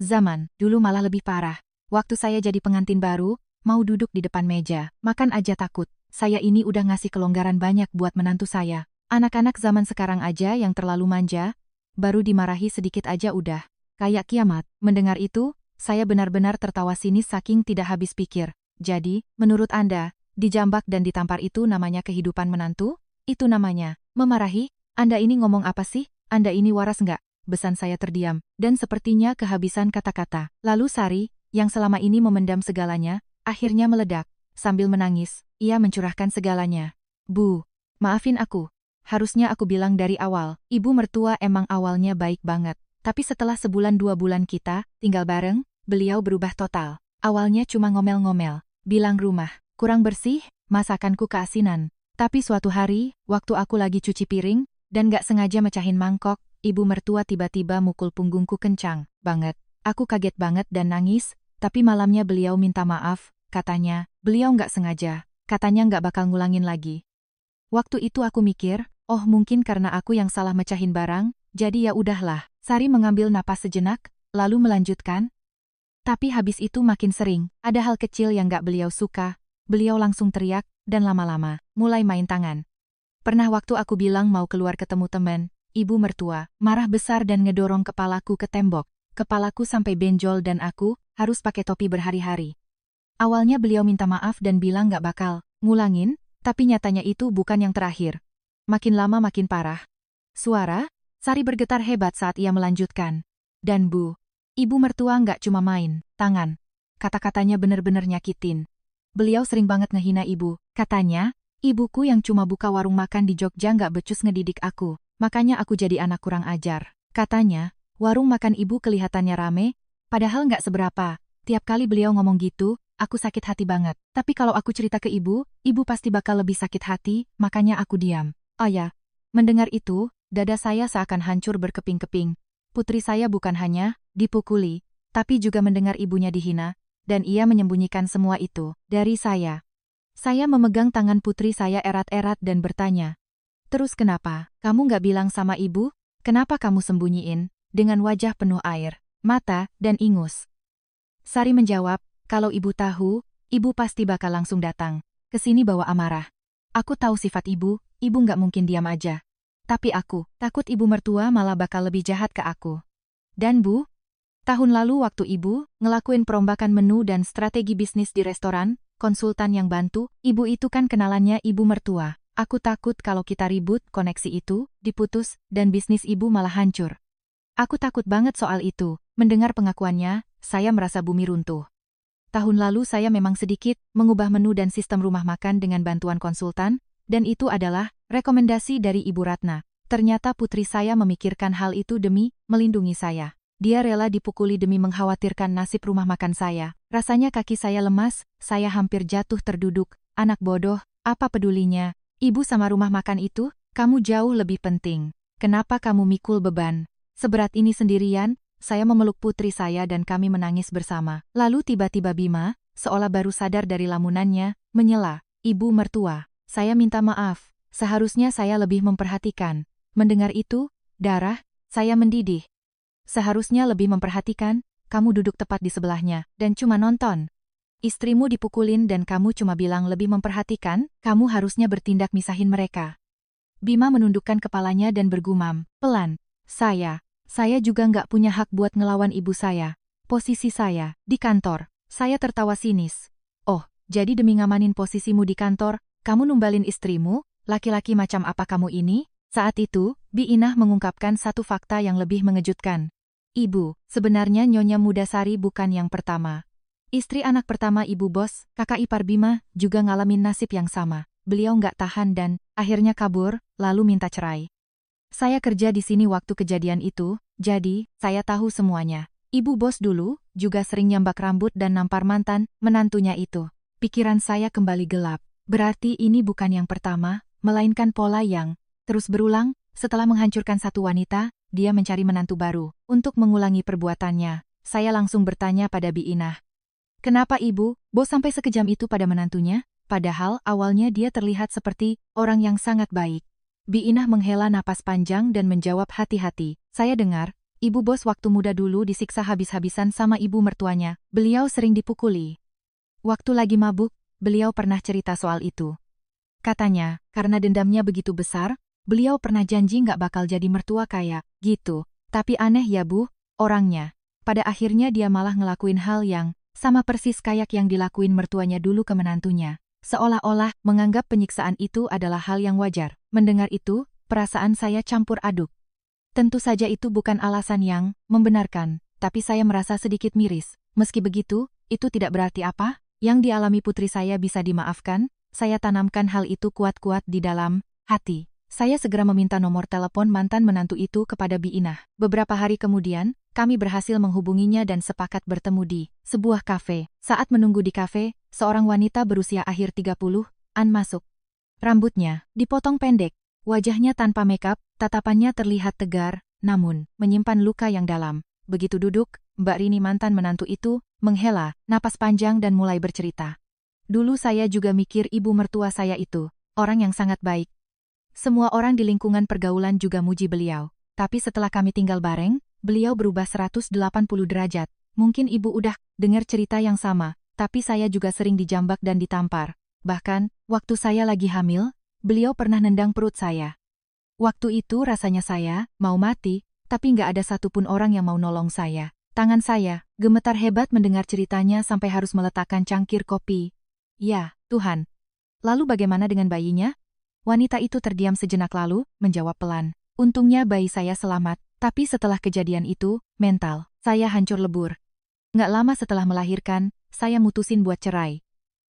Zaman dulu malah lebih parah. Waktu saya jadi pengantin baru, mau duduk di depan meja, makan aja takut. Saya ini udah ngasih kelonggaran banyak buat menantu saya. Anak-anak zaman sekarang aja yang terlalu manja, baru dimarahi sedikit aja udah kayak kiamat. Mendengar itu, saya benar-benar tertawa sinis saking tidak habis pikir. Jadi, menurut Anda, dijambak dan ditampar itu namanya kehidupan menantu? Itu namanya memarahi? Anda ini ngomong apa sih? Anda ini waras nggak? Besan saya terdiam, dan sepertinya kehabisan kata-kata. Lalu Sari, yang selama ini memendam segalanya, akhirnya meledak. Sambil menangis, ia mencurahkan segalanya. Bu, maafin aku. Harusnya aku bilang dari awal, ibu mertua emang awalnya baik banget. Tapi setelah sebulan 2 bulan kita tinggal bareng, beliau berubah total. Awalnya cuma ngomel-ngomel, bilang rumah kurang bersih, masakanku keasinan. Tapi suatu hari, waktu aku lagi cuci piring, dan gak sengaja mecahin mangkok, ibu mertua tiba-tiba mukul punggungku kencang banget. Aku kaget banget dan nangis, tapi malamnya beliau minta maaf, katanya, beliau gak sengaja, katanya gak bakal ngulangin lagi. Waktu itu aku mikir, oh mungkin karena aku yang salah mecahin barang, jadi ya udahlah. Sari mengambil napas sejenak, lalu melanjutkan. Tapi habis itu makin sering, ada hal kecil yang gak beliau suka, beliau langsung teriak, dan lama-lama, mulai main tangan. Pernah waktu aku bilang mau keluar ketemu teman, ibu mertua, marah besar dan ngedorong kepalaku ke tembok. Kepalaku sampai benjol dan aku harus pakai topi berhari-hari. Awalnya beliau minta maaf dan bilang gak bakal ngulangin, tapi nyatanya itu bukan yang terakhir. Makin lama makin parah. Suara Sari bergetar hebat saat ia melanjutkan. Dan Bu, ibu mertua nggak cuma main tangan. Kata-katanya bener-bener nyakitin. Beliau sering banget ngehina ibu. Katanya, ibuku yang cuma buka warung makan di Jogja nggak becus ngedidik aku. Makanya aku jadi anak kurang ajar. Katanya, warung makan ibu kelihatannya rame, padahal nggak seberapa. Tiap kali beliau ngomong gitu, aku sakit hati banget. Tapi kalau aku cerita ke ibu pasti bakal lebih sakit hati, makanya aku diam. Oh ya, mendengar itu, dada saya seakan hancur berkeping-keping. Putri saya bukan hanya dipukuli, tapi juga mendengar ibunya dihina, dan ia menyembunyikan semua itu dari saya. Saya memegang tangan putri saya erat-erat dan bertanya, terus kenapa? Kamu nggak bilang sama ibu? Kenapa kamu sembunyiin? Dengan wajah penuh air, mata, dan ingus. Sari menjawab, kalau ibu tahu, ibu pasti bakal langsung datang kesini bawa amarah. Aku tahu sifat ibu nggak mungkin diam aja. Tapi aku takut ibu mertua malah bakal lebih jahat ke aku. Dan Bu, tahun lalu waktu ibu ngelakuin perombakan menu dan strategi bisnis di restoran, konsultan yang bantu, ibu itu kan kenalannya ibu mertua. Aku takut kalau kita ribut, koneksi itu diputus, dan bisnis ibu malah hancur. Aku takut banget soal itu. Mendengar pengakuannya, saya merasa bumi runtuh. Tahun lalu saya memang sedikit mengubah menu dan sistem rumah makan dengan bantuan konsultan, dan itu adalah rekomendasi dari Ibu Ratna. Ternyata putri saya memikirkan hal itu demi melindungi saya. Dia rela dipukuli demi mengkhawatirkan nasib rumah makan saya. Rasanya kaki saya lemas, saya hampir jatuh terduduk. Anak bodoh, apa pedulinya? Ibu sama rumah makan itu, kamu jauh lebih penting. Kenapa kamu mikul beban? Seberat ini sendirian, saya memeluk putri saya dan kami menangis bersama. Lalu tiba-tiba Bima, seolah baru sadar dari lamunannya, menyela, "Ibu mertua, saya minta maaf, seharusnya saya lebih memperhatikan." Mendengar itu, darah saya mendidih. Seharusnya lebih memperhatikan, kamu duduk tepat di sebelahnya, dan cuma nonton. Istrimu dipukulin dan kamu cuma bilang lebih memperhatikan, kamu harusnya bertindak misahin mereka. Bima menundukkan kepalanya dan bergumam, pelan, saya juga nggak punya hak buat ngelawan ibu saya. Posisi saya, di kantor. Saya tertawa sinis. Oh, jadi demi ngamanin posisimu di kantor, kamu numbalin istrimu? Laki-laki macam apa kamu ini? Saat itu, Bi Inah mengungkapkan satu fakta yang lebih mengejutkan. Ibu, sebenarnya Nyonya Mudasari bukan yang pertama. Istri anak pertama ibu bos, kakak ipar Bima, juga ngalamin nasib yang sama. Beliau nggak tahan dan akhirnya kabur, lalu minta cerai. Saya kerja di sini waktu kejadian itu, jadi saya tahu semuanya. Ibu bos dulu juga sering nyambak rambut dan nampar mantan menantunya itu. Pikiran saya kembali gelap. Berarti ini bukan yang pertama, melainkan pola yang terus berulang. Setelah menghancurkan satu wanita, dia mencari menantu baru untuk mengulangi perbuatannya. Saya langsung bertanya pada Bi Inah. Kenapa ibu, bos sampai sekejam itu pada menantunya? Padahal awalnya dia terlihat seperti orang yang sangat baik. Bi Inah menghela napas panjang dan menjawab hati-hati. Saya dengar, ibu bos waktu muda dulu disiksa habis-habisan sama ibu mertuanya. Beliau sering dipukuli. Waktu lagi mabuk, beliau pernah cerita soal itu. Katanya, karena dendamnya begitu besar, beliau pernah janji nggak bakal jadi mertua kayak gitu. Tapi aneh ya Bu, orangnya. Pada akhirnya dia malah ngelakuin hal yang sama persis kayak yang dilakuin mertuanya dulu ke menantunya. Seolah-olah menganggap penyiksaan itu adalah hal yang wajar. Mendengar itu, perasaan saya campur aduk. Tentu saja itu bukan alasan yang membenarkan, tapi saya merasa sedikit miris. Meski begitu, itu tidak berarti apa yang dialami putri saya bisa dimaafkan. Saya tanamkan hal itu kuat-kuat di dalam hati. Saya segera meminta nomor telepon mantan menantu itu kepada Bi Inah. Beberapa hari kemudian, kami berhasil menghubunginya dan sepakat bertemu di sebuah kafe. Saat menunggu di kafe, seorang wanita berusia akhir 30-an masuk. Rambutnya dipotong pendek, wajahnya tanpa makeup, tatapannya terlihat tegar, namun menyimpan luka yang dalam. Begitu duduk, Mbak Rini mantan menantu itu menghela napas panjang dan mulai bercerita. Dulu saya juga mikir ibu mertua saya itu orang yang sangat baik. Semua orang di lingkungan pergaulan juga muji beliau. Tapi setelah kami tinggal bareng, beliau berubah 180 derajat. Mungkin ibu udah dengar cerita yang sama, tapi saya juga sering dijambak dan ditampar. Bahkan, waktu saya lagi hamil, beliau pernah nendang perut saya. Waktu itu rasanya saya mau mati, tapi nggak ada satupun orang yang mau nolong saya. Tangan saya gemetar hebat mendengar ceritanya sampai harus meletakkan cangkir kopi. Ya, Tuhan. Lalu bagaimana dengan bayinya? Wanita itu terdiam sejenak lalu, menjawab pelan. Untungnya bayi saya selamat, tapi setelah kejadian itu, mental saya hancur lebur. Nggak lama setelah melahirkan, saya mutusin buat cerai.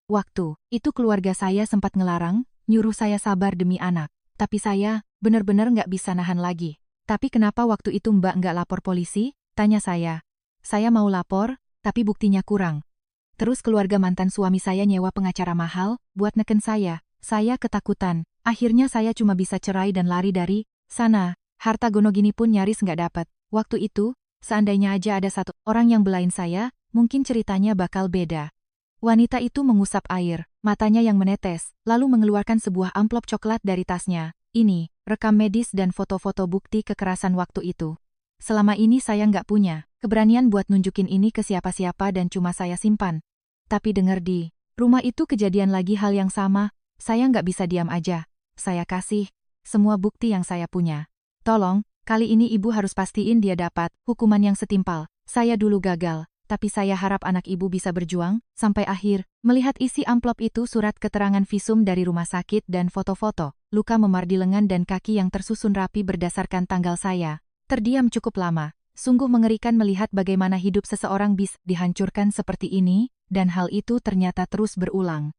Waktu itu keluarga saya sempat ngelarang, nyuruh saya sabar demi anak. Tapi saya benar-benar nggak bisa nahan lagi. Tapi kenapa waktu itu Mbak nggak lapor polisi? Tanya saya. Saya mau lapor, tapi buktinya kurang. Terus keluarga mantan suami saya nyewa pengacara mahal, buat neken saya. Saya ketakutan. Akhirnya saya cuma bisa cerai dan lari dari sana. Harta gono gini pun nyaris nggak dapat. Waktu itu, seandainya aja ada satu orang yang belain saya, mungkin ceritanya bakal beda. Wanita itu mengusap air, matanya yang menetes, lalu mengeluarkan sebuah amplop coklat dari tasnya. Ini, rekam medis dan foto-foto bukti kekerasan waktu itu. Selama ini saya nggak punya keberanian buat nunjukin ini ke siapa-siapa dan cuma saya simpan. Tapi dengar di Rumah itu kejadian lagi hal yang sama, saya nggak bisa diam aja. Saya kasih semua bukti yang saya punya. Tolong, kali ini ibu harus pastiin dia dapat hukuman yang setimpal. Saya dulu gagal, tapi saya harap anak ibu bisa berjuang sampai akhir. Melihat isi amplop itu surat keterangan visum dari rumah sakit dan foto-foto, luka memar di lengan dan kaki yang tersusun rapi berdasarkan tanggal saya. Terdiam cukup lama. Sungguh mengerikan melihat bagaimana hidup seseorang bisa dihancurkan seperti ini, dan hal itu ternyata terus berulang.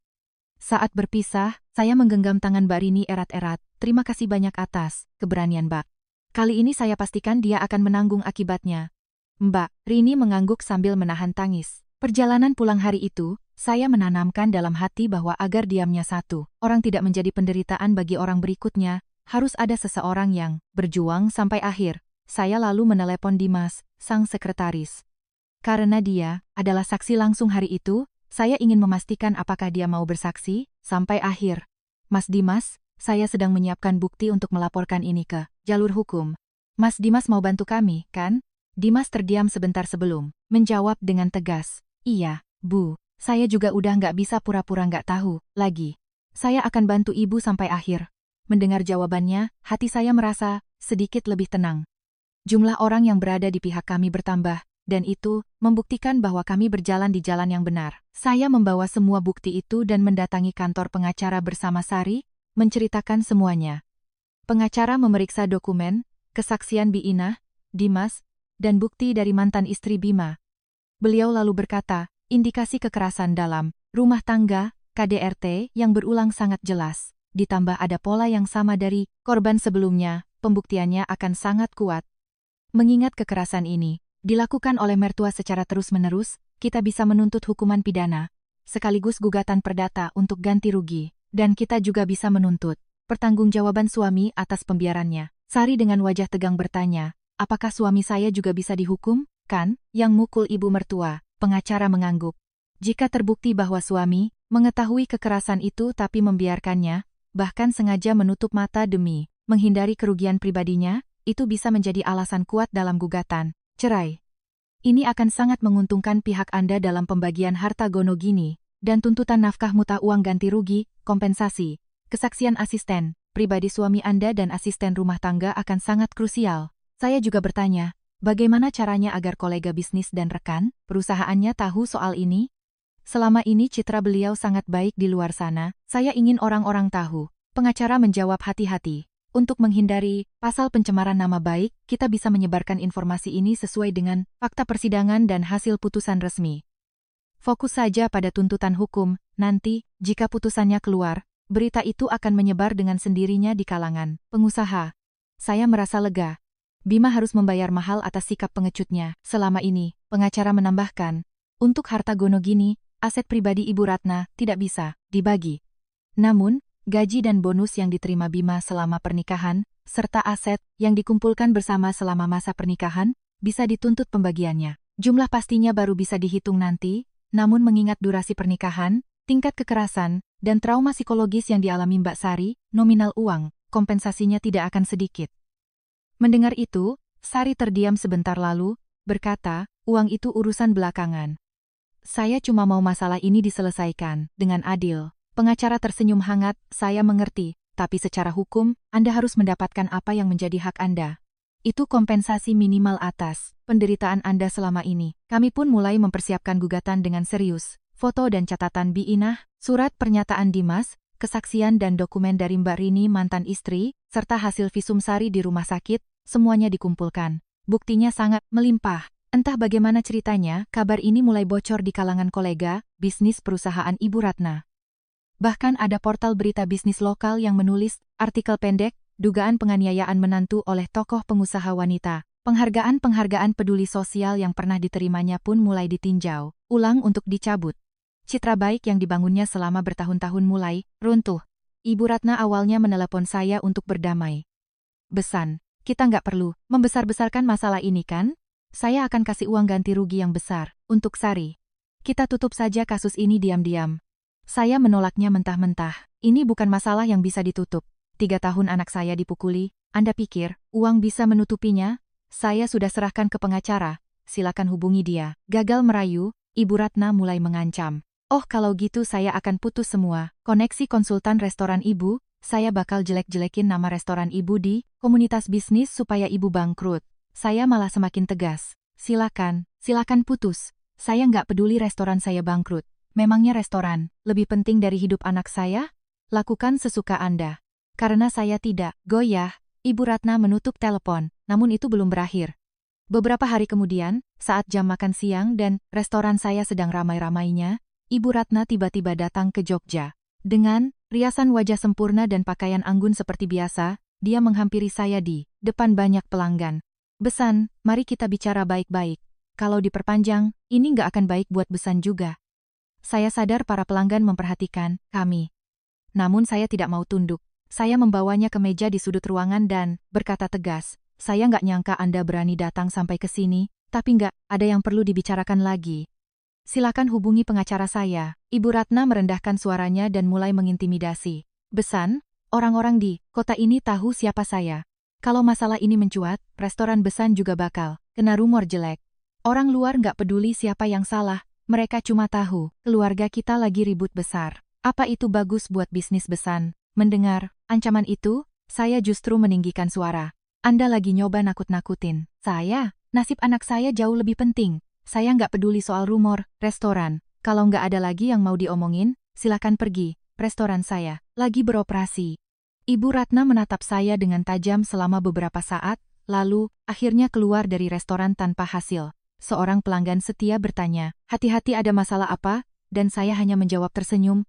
Saat berpisah, saya menggenggam tangan Mbak Rini erat-erat. Terima kasih banyak atas keberanian Mbak. Kali ini saya pastikan dia akan menanggung akibatnya. Mbak Rini mengangguk sambil menahan tangis. Perjalanan pulang hari itu, saya menanamkan dalam hati bahwa agar diamnya satu orang tidak menjadi penderitaan bagi orang berikutnya, harus ada seseorang yang berjuang sampai akhir. Saya lalu menelepon Dimas, sang sekretaris. Karena dia adalah saksi langsung hari itu, saya ingin memastikan apakah dia mau bersaksi sampai akhir. Mas Dimas, saya sedang menyiapkan bukti untuk melaporkan ini ke jalur hukum. Mas Dimas mau bantu kami, kan? Dimas terdiam sebentar sebelum menjawab dengan tegas. Iya, Bu. Saya juga udah nggak bisa pura-pura nggak tahu lagi. Saya akan bantu Ibu sampai akhir. Mendengar jawabannya, hati saya merasa sedikit lebih tenang. Jumlah orang yang berada di pihak kami bertambah, dan itu membuktikan bahwa kami berjalan di jalan yang benar. Saya membawa semua bukti itu dan mendatangi kantor pengacara bersama Sari, menceritakan semuanya. Pengacara memeriksa dokumen, kesaksian Biinah, Dimas, dan bukti dari mantan istri Bima. Beliau lalu berkata, indikasi kekerasan dalam rumah tangga, KDRT yang berulang sangat jelas. Ditambah ada pola yang sama dari korban sebelumnya, pembuktiannya akan sangat kuat. Mengingat kekerasan ini dilakukan oleh mertua secara terus-menerus, kita bisa menuntut hukuman pidana, sekaligus gugatan perdata untuk ganti rugi, dan kita juga bisa menuntut pertanggungjawaban suami atas pembiarannya. Sari dengan wajah tegang bertanya, apakah suami saya juga bisa dihukum? Kan, yang mukul ibu mertua. Pengacara mengangguk. Jika terbukti bahwa suami mengetahui kekerasan itu tapi membiarkannya, bahkan sengaja menutup mata demi menghindari kerugian pribadinya, itu bisa menjadi alasan kuat dalam gugatan cerai. Ini akan sangat menguntungkan pihak Anda dalam pembagian harta gono gini, dan tuntutan nafkah muta uang ganti rugi, kompensasi, kesaksian asisten pribadi suami Anda dan asisten rumah tangga akan sangat krusial. Saya juga bertanya, bagaimana caranya agar kolega bisnis dan rekan perusahaannya tahu soal ini? Selama ini citra beliau sangat baik di luar sana, saya ingin orang-orang tahu. Pengacara menjawab hati-hati. Untuk menghindari pasal pencemaran nama baik, kita bisa menyebarkan informasi ini sesuai dengan fakta persidangan dan hasil putusan resmi. Fokus saja pada tuntutan hukum, nanti, jika putusannya keluar, berita itu akan menyebar dengan sendirinya di kalangan pengusaha. Saya merasa lega. Bima harus membayar mahal atas sikap pengecutnya. Selama ini, pengacara menambahkan, untuk harta gono gini, aset pribadi Ibu Ratna tidak bisa dibagi. Namun, gaji dan bonus yang diterima Bima selama pernikahan, serta aset yang dikumpulkan bersama selama masa pernikahan, bisa dituntut pembagiannya. Jumlah pastinya baru bisa dihitung nanti, namun mengingat durasi pernikahan, tingkat kekerasan, dan trauma psikologis yang dialami Mbak Sari, nominal uang, kompensasinya tidak akan sedikit. Mendengar itu, Sari terdiam sebentar lalu, berkata, uang itu urusan belakangan. Saya cuma mau masalah ini diselesaikan dengan adil. Pengacara tersenyum hangat, saya mengerti, tapi secara hukum, Anda harus mendapatkan apa yang menjadi hak Anda. Itu kompensasi minimal atas penderitaan Anda selama ini. Kami pun mulai mempersiapkan gugatan dengan serius. Foto dan catatan Biinah, surat pernyataan Dimas, kesaksian dan dokumen dari Mbak Rini mantan istri, serta hasil visum Sari di rumah sakit, semuanya dikumpulkan. Buktinya sangat melimpah. Entah bagaimana ceritanya, kabar ini mulai bocor di kalangan kolega, bisnis perusahaan Ibu Ratna. Bahkan ada portal berita bisnis lokal yang menulis artikel pendek, dugaan penganiayaan menantu oleh tokoh pengusaha wanita. Penghargaan-penghargaan peduli sosial yang pernah diterimanya pun mulai ditinjau ulang untuk dicabut. Citra baik yang dibangunnya selama bertahun-tahun mulai runtuh. Ibu Ratna awalnya menelepon saya untuk berdamai. Besan, kita nggak perlu membesar-besarkan masalah ini kan? Saya akan kasih uang ganti rugi yang besar untuk Sari. Kita tutup saja kasus ini diam-diam. Saya menolaknya mentah-mentah. Ini bukan masalah yang bisa ditutup. 3 tahun anak saya dipukuli, Anda pikir uang bisa menutupinya? Saya sudah serahkan ke pengacara, silakan hubungi dia. Gagal merayu, Ibu Ratna mulai mengancam. Oh, kalau gitu saya akan putus semua koneksi konsultan restoran ibu, saya bakal jelek-jelekin nama restoran ibu di komunitas bisnis supaya ibu bangkrut. Saya malah semakin tegas. Silakan putus. Saya nggak peduli restoran saya bangkrut. Memangnya restoran lebih penting dari hidup anak saya? Lakukan sesuka Anda. Karena saya tidak goyah, Ibu Ratna menutup telepon, namun itu belum berakhir. Beberapa hari kemudian, saat jam makan siang dan restoran saya sedang ramai-ramainya, Ibu Ratna tiba-tiba datang ke Jogja. Dengan riasan wajah sempurna dan pakaian anggun seperti biasa, dia menghampiri saya di depan banyak pelanggan. Besan, mari kita bicara baik-baik. Kalau diperpanjang, ini nggak akan baik buat Besan juga. Saya sadar para pelanggan memperhatikan kami. Namun saya tidak mau tunduk. Saya membawanya ke meja di sudut ruangan dan berkata tegas, saya nggak nyangka Anda berani datang sampai ke sini, tapi nggak ada yang perlu dibicarakan lagi. Silakan hubungi pengacara saya. Ibu Ratna merendahkan suaranya dan mulai mengintimidasi. Besan, orang-orang di kota ini tahu siapa saya. Kalau masalah ini mencuat, restoran Besan juga bakal kena rumor jelek. Orang luar nggak peduli siapa yang salah, mereka cuma tahu keluarga kita lagi ribut besar. Apa itu bagus buat bisnis Besan? Mendengar ancaman itu, saya justru meninggikan suara. Anda lagi nyoba nakut-nakutin saya? Nasib anak saya jauh lebih penting. Saya nggak peduli soal rumor restoran. Kalau nggak ada lagi yang mau diomongin, silakan pergi. Restoran saya lagi beroperasi. Ibu Ratna menatap saya dengan tajam selama beberapa saat, lalu akhirnya keluar dari restoran tanpa hasil. Seorang pelanggan setia bertanya, hati-hati ada masalah apa? Dan saya hanya menjawab tersenyum,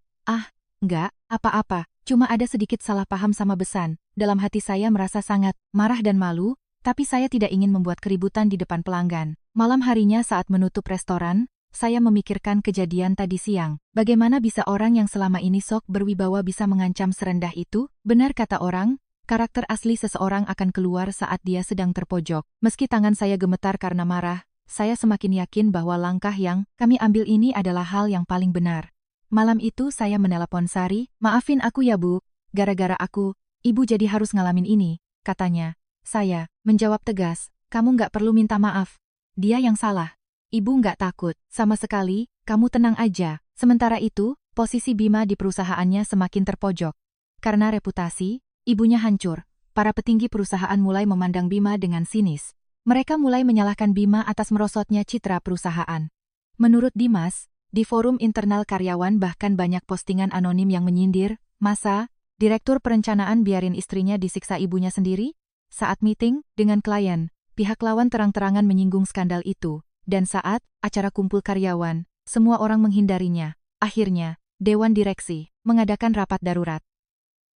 enggak, apa-apa, cuma ada sedikit salah paham sama Besan. Dalam hati saya merasa sangat marah dan malu, tapi saya tidak ingin membuat keributan di depan pelanggan. Malam harinya saat menutup restoran, saya memikirkan kejadian tadi siang. Bagaimana bisa orang yang selama ini sok berwibawa bisa mengancam serendah itu? Benar kata orang, karakter asli seseorang akan keluar saat dia sedang terpojok. Meski tangan saya gemetar karena marah, saya semakin yakin bahwa langkah yang kami ambil ini adalah hal yang paling benar. Malam itu saya menelepon Sari, maafin aku ya Bu, gara-gara aku, Ibu jadi harus ngalamin ini, katanya. Saya menjawab tegas, kamu nggak perlu minta maaf. Dia yang salah. Ibu nggak takut, sama sekali, kamu tenang aja. Sementara itu, posisi Bima di perusahaannya semakin terpojok. Karena reputasi, ibunya hancur. Para petinggi perusahaan mulai memandang Bima dengan sinis. Mereka mulai menyalahkan Bima atas merosotnya citra perusahaan. Menurut Dimas, di forum internal karyawan bahkan banyak postingan anonim yang menyindir, masa, direktur perencanaan biarin istrinya disiksa ibunya sendiri? Saat meeting dengan klien, pihak lawan terang-terangan menyinggung skandal itu, dan saat acara kumpul karyawan, semua orang menghindarinya. Akhirnya, Dewan Direksi mengadakan rapat darurat.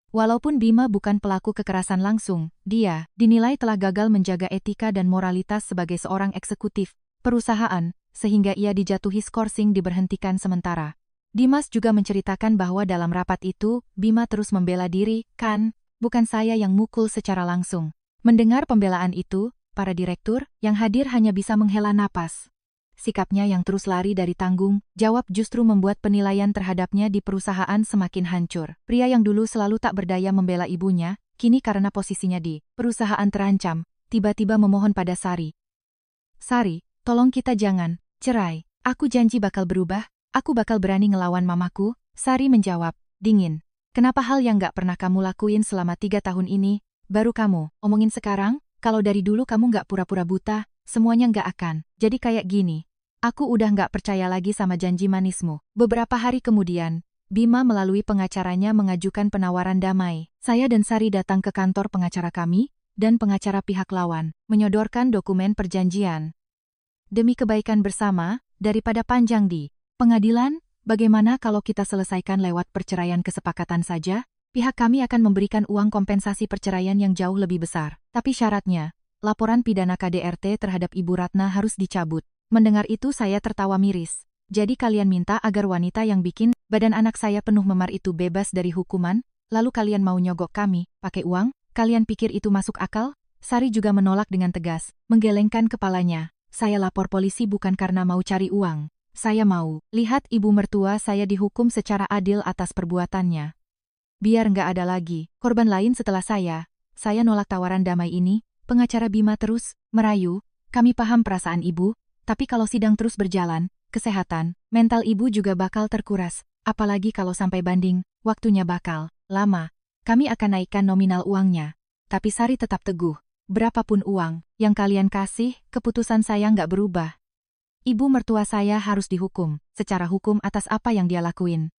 Walaupun Bima bukan pelaku kekerasan langsung, dia dinilai telah gagal menjaga etika dan moralitas sebagai seorang eksekutif perusahaan, sehingga ia dijatuhi skorsing diberhentikan sementara. Dimas juga menceritakan bahwa dalam rapat itu, Bima terus membela diri, kan, bukan saya yang mukul secara langsung. Mendengar pembelaan itu, para direktur yang hadir hanya bisa menghela napas. Sikapnya yang terus lari dari tanggung jawab justru membuat penilaian terhadapnya di perusahaan semakin hancur. Pria yang dulu selalu tak berdaya membela ibunya, kini karena posisinya di perusahaan terancam, tiba-tiba memohon pada Sari. Sari, tolong kita jangan cerai. Aku janji bakal berubah, aku bakal berani ngelawan mamaku. Sari menjawab, dingin. Kenapa hal yang gak pernah kamu lakuin selama 3 tahun ini, baru kamu omongin sekarang? Kalau dari dulu kamu gak pura-pura buta, semuanya gak akan jadi kayak gini. Aku udah gak percaya lagi sama janji manismu. Beberapa hari kemudian, Bima melalui pengacaranya mengajukan penawaran damai. Saya dan Sari datang ke kantor pengacara kami, dan pengacara pihak lawan, menyodorkan dokumen perjanjian. Demi kebaikan bersama, daripada panjang di pengadilan, bagaimana kalau kita selesaikan lewat perceraian kesepakatan saja? Pihak kami akan memberikan uang kompensasi perceraian yang jauh lebih besar. Tapi syaratnya, laporan pidana KDRT terhadap Ibu Ratna harus dicabut. Mendengar itu saya tertawa miris. Jadi kalian minta agar wanita yang bikin badan anak saya penuh memar itu bebas dari hukuman, lalu kalian mau nyogok kami, pakai uang? Kalian pikir itu masuk akal? Sari juga menolak dengan tegas, menggelengkan kepalanya. Saya lapor polisi bukan karena mau cari uang. Saya mau lihat ibu mertua saya dihukum secara adil atas perbuatannya. Biar nggak ada lagi korban lain setelah saya nolak tawaran damai ini. Pengacara Bima terus merayu, kami paham perasaan ibu, tapi kalau sidang terus berjalan, kesehatan, mental ibu juga bakal terkuras. Apalagi kalau sampai banding, waktunya bakal lama. Kami akan naikkan nominal uangnya. Tapi Sari tetap teguh. Berapapun uang yang kalian kasih, keputusan saya nggak berubah. Ibu mertua saya harus dihukum secara hukum atas apa yang dia lakuin.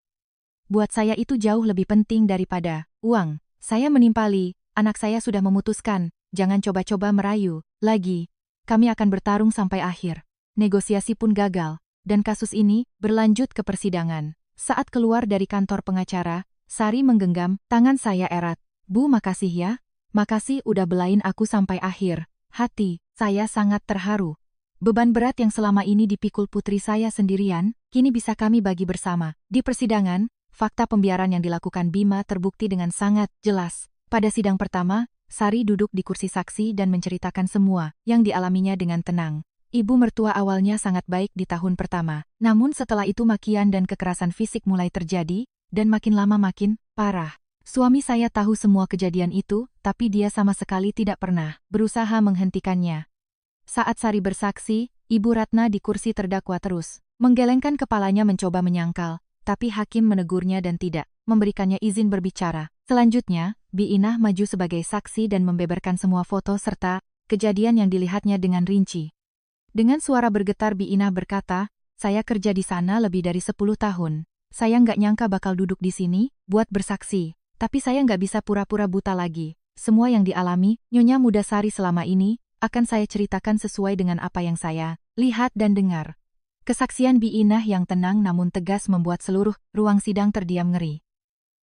Buat saya itu jauh lebih penting daripada uang. Saya menimpali, anak saya sudah memutuskan, jangan coba-coba merayu lagi. Kami akan bertarung sampai akhir. Negosiasi pun gagal, dan kasus ini berlanjut ke persidangan. Saat keluar dari kantor pengacara, Sari menggenggam tangan saya erat. Bu, makasih ya. Makasih udah belain aku sampai akhir. Hati saya sangat terharu. Beban berat yang selama ini dipikul putri saya sendirian, kini bisa kami bagi bersama. Di persidangan, fakta pembiaran yang dilakukan Bima terbukti dengan sangat jelas. Pada sidang pertama, Sari duduk di kursi saksi dan menceritakan semua yang dialaminya dengan tenang. Ibu mertua awalnya sangat baik di tahun pertama. Namun setelah itu makian dan kekerasan fisik mulai terjadi, dan makin lama makin parah. Suami saya tahu semua kejadian itu, tapi dia sama sekali tidak pernah berusaha menghentikannya. Saat Sari bersaksi, Ibu Ratna di kursi terdakwa terus menggelengkan kepalanya mencoba menyangkal, tapi hakim menegurnya dan tidak memberikannya izin berbicara. Selanjutnya, Bi Inah maju sebagai saksi dan membeberkan semua foto serta kejadian yang dilihatnya dengan rinci. Dengan suara bergetar Bi Inah berkata, saya kerja di sana lebih dari 10 tahun. Saya nggak nyangka bakal duduk di sini, buat bersaksi. Tapi saya nggak bisa pura-pura buta lagi. Semua yang dialami, Nyonya Muda Sari selama ini, akan saya ceritakan sesuai dengan apa yang saya lihat dan dengar. Kesaksian Bi Inah yang tenang namun tegas membuat seluruh ruang sidang terdiam ngeri.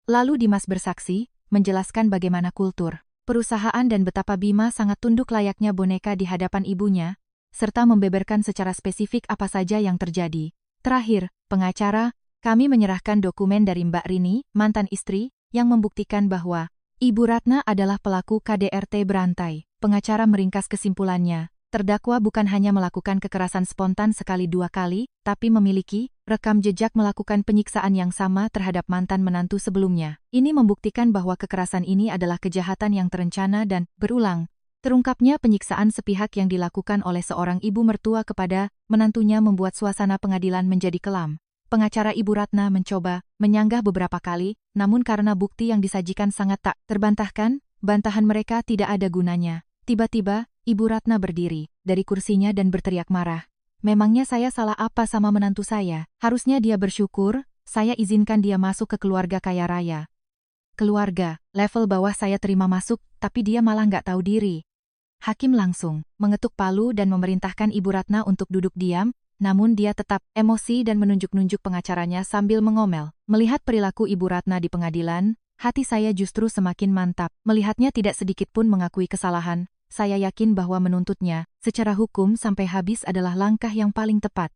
Lalu Dimas bersaksi, menjelaskan bagaimana kultur perusahaan dan betapa Bima sangat tunduk layaknya boneka di hadapan ibunya, serta membeberkan secara spesifik apa saja yang terjadi. Terakhir, pengacara, kami menyerahkan dokumen dari Mbak Rini, mantan istri, yang membuktikan bahwa Ibu Ratna adalah pelaku KDRT berantai. Pengacara meringkas kesimpulannya, terdakwa bukan hanya melakukan kekerasan spontan sekali dua kali, tapi memiliki rekam jejak melakukan penyiksaan yang sama terhadap mantan menantu sebelumnya. Ini membuktikan bahwa kekerasan ini adalah kejahatan yang terencana dan berulang. Terungkapnya penyiksaan sepihak yang dilakukan oleh seorang ibu mertua kepada menantunya membuat suasana pengadilan menjadi kelam. Pengacara Ibu Ratna mencoba menyanggah beberapa kali, namun karena bukti yang disajikan sangat tak terbantahkan, bantahan mereka tidak ada gunanya. Tiba-tiba, Ibu Ratna berdiri dari kursinya dan berteriak marah. Memangnya saya salah apa sama menantu saya? Harusnya dia bersyukur, saya izinkan dia masuk ke keluarga kaya raya. Keluarga, level bawah saya terima masuk, tapi dia malah nggak tahu diri. Hakim langsung mengetuk palu dan memerintahkan Ibu Ratna untuk duduk diam, namun dia tetap emosi dan menunjuk-nunjuk pengacaranya sambil mengomel. Melihat perilaku Ibu Ratna di pengadilan, hati saya justru semakin mantap. Melihatnya tidak sedikit pun mengakui kesalahan, saya yakin bahwa menuntutnya secara hukum sampai habis adalah langkah yang paling tepat.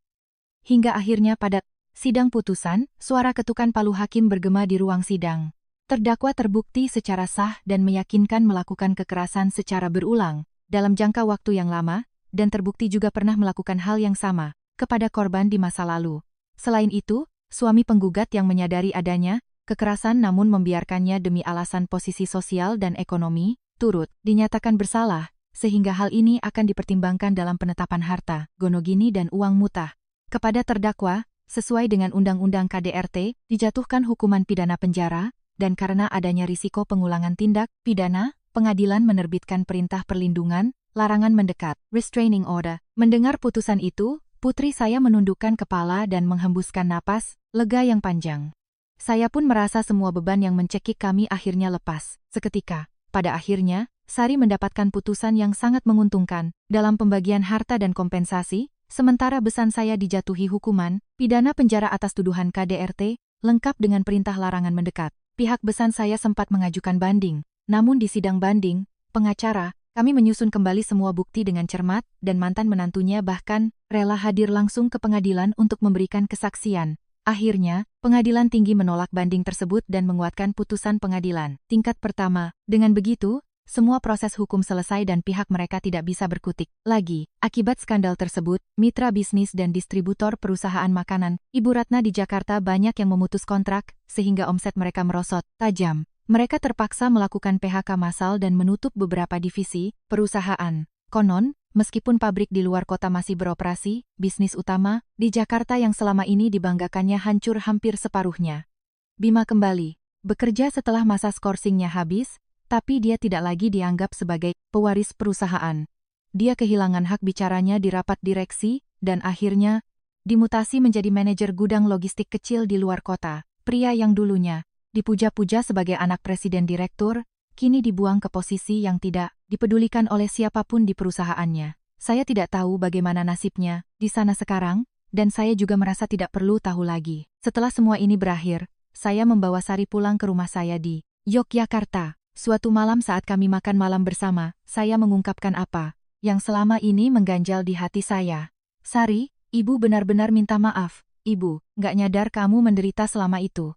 Hingga akhirnya pada sidang putusan, suara ketukan palu hakim bergema di ruang sidang. Terdakwa terbukti secara sah dan meyakinkan melakukan kekerasan secara berulang dalam jangka waktu yang lama, dan terbukti juga pernah melakukan hal yang sama kepada korban di masa lalu. Selain itu, suami penggugat yang menyadari adanya kekerasan namun membiarkannya demi alasan posisi sosial dan ekonomi, turut dinyatakan bersalah, sehingga hal ini akan dipertimbangkan dalam penetapan harta, gonogini dan uang mutah. Kepada terdakwa, sesuai dengan Undang-Undang KDRT, dijatuhkan hukuman pidana penjara, dan karena adanya risiko pengulangan tindak pidana, pengadilan menerbitkan perintah perlindungan, larangan mendekat, restraining order. Mendengar putusan itu, putri saya menundukkan kepala dan menghembuskan napas lega yang panjang. Saya pun merasa semua beban yang mencekik kami akhirnya lepas. Seketika, pada akhirnya, Sari mendapatkan putusan yang sangat menguntungkan dalam pembagian harta dan kompensasi, sementara besan saya dijatuhi hukuman pidana penjara atas tuduhan KDRT, lengkap dengan perintah larangan mendekat. Pihak besan saya sempat mengajukan banding, namun di sidang banding, pengacara, kami menyusun kembali semua bukti dengan cermat, dan mantan menantunya bahkan rela hadir langsung ke pengadilan untuk memberikan kesaksian. Akhirnya, pengadilan tinggi menolak banding tersebut dan menguatkan putusan pengadilan tingkat pertama. Dengan begitu, semua proses hukum selesai dan pihak mereka tidak bisa berkutik lagi. Akibat skandal tersebut, mitra bisnis dan distributor perusahaan makanan Ibu Ratna di Jakarta banyak yang memutus kontrak, sehingga omset mereka merosot tajam. Mereka terpaksa melakukan PHK massal dan menutup beberapa divisi perusahaan. Konon, Meskipun pabrik di luar kota masih beroperasi, bisnis utama di Jakarta yang selama ini dibanggakannya hancur hampir separuhnya. Bima kembali bekerja setelah masa skorsingnya habis, tapi dia tidak lagi dianggap sebagai pewaris perusahaan. Dia kehilangan hak bicaranya di rapat direksi, dan akhirnya dimutasi menjadi manajer gudang logistik kecil di luar kota. Pria yang dulunya dipuja-puja sebagai anak presiden direktur, kini dibuang ke posisi yang tidak dipedulikan oleh siapapun di perusahaannya. Saya tidak tahu bagaimana nasibnya di sana sekarang, dan saya juga merasa tidak perlu tahu lagi. Setelah semua ini berakhir, saya membawa Sari pulang ke rumah saya di Yogyakarta. Suatu malam saat kami makan malam bersama, saya mengungkapkan apa yang selama ini mengganjal di hati saya. Sari, ibu benar-benar minta maaf. Ibu, nggak nyadar kamu menderita selama itu.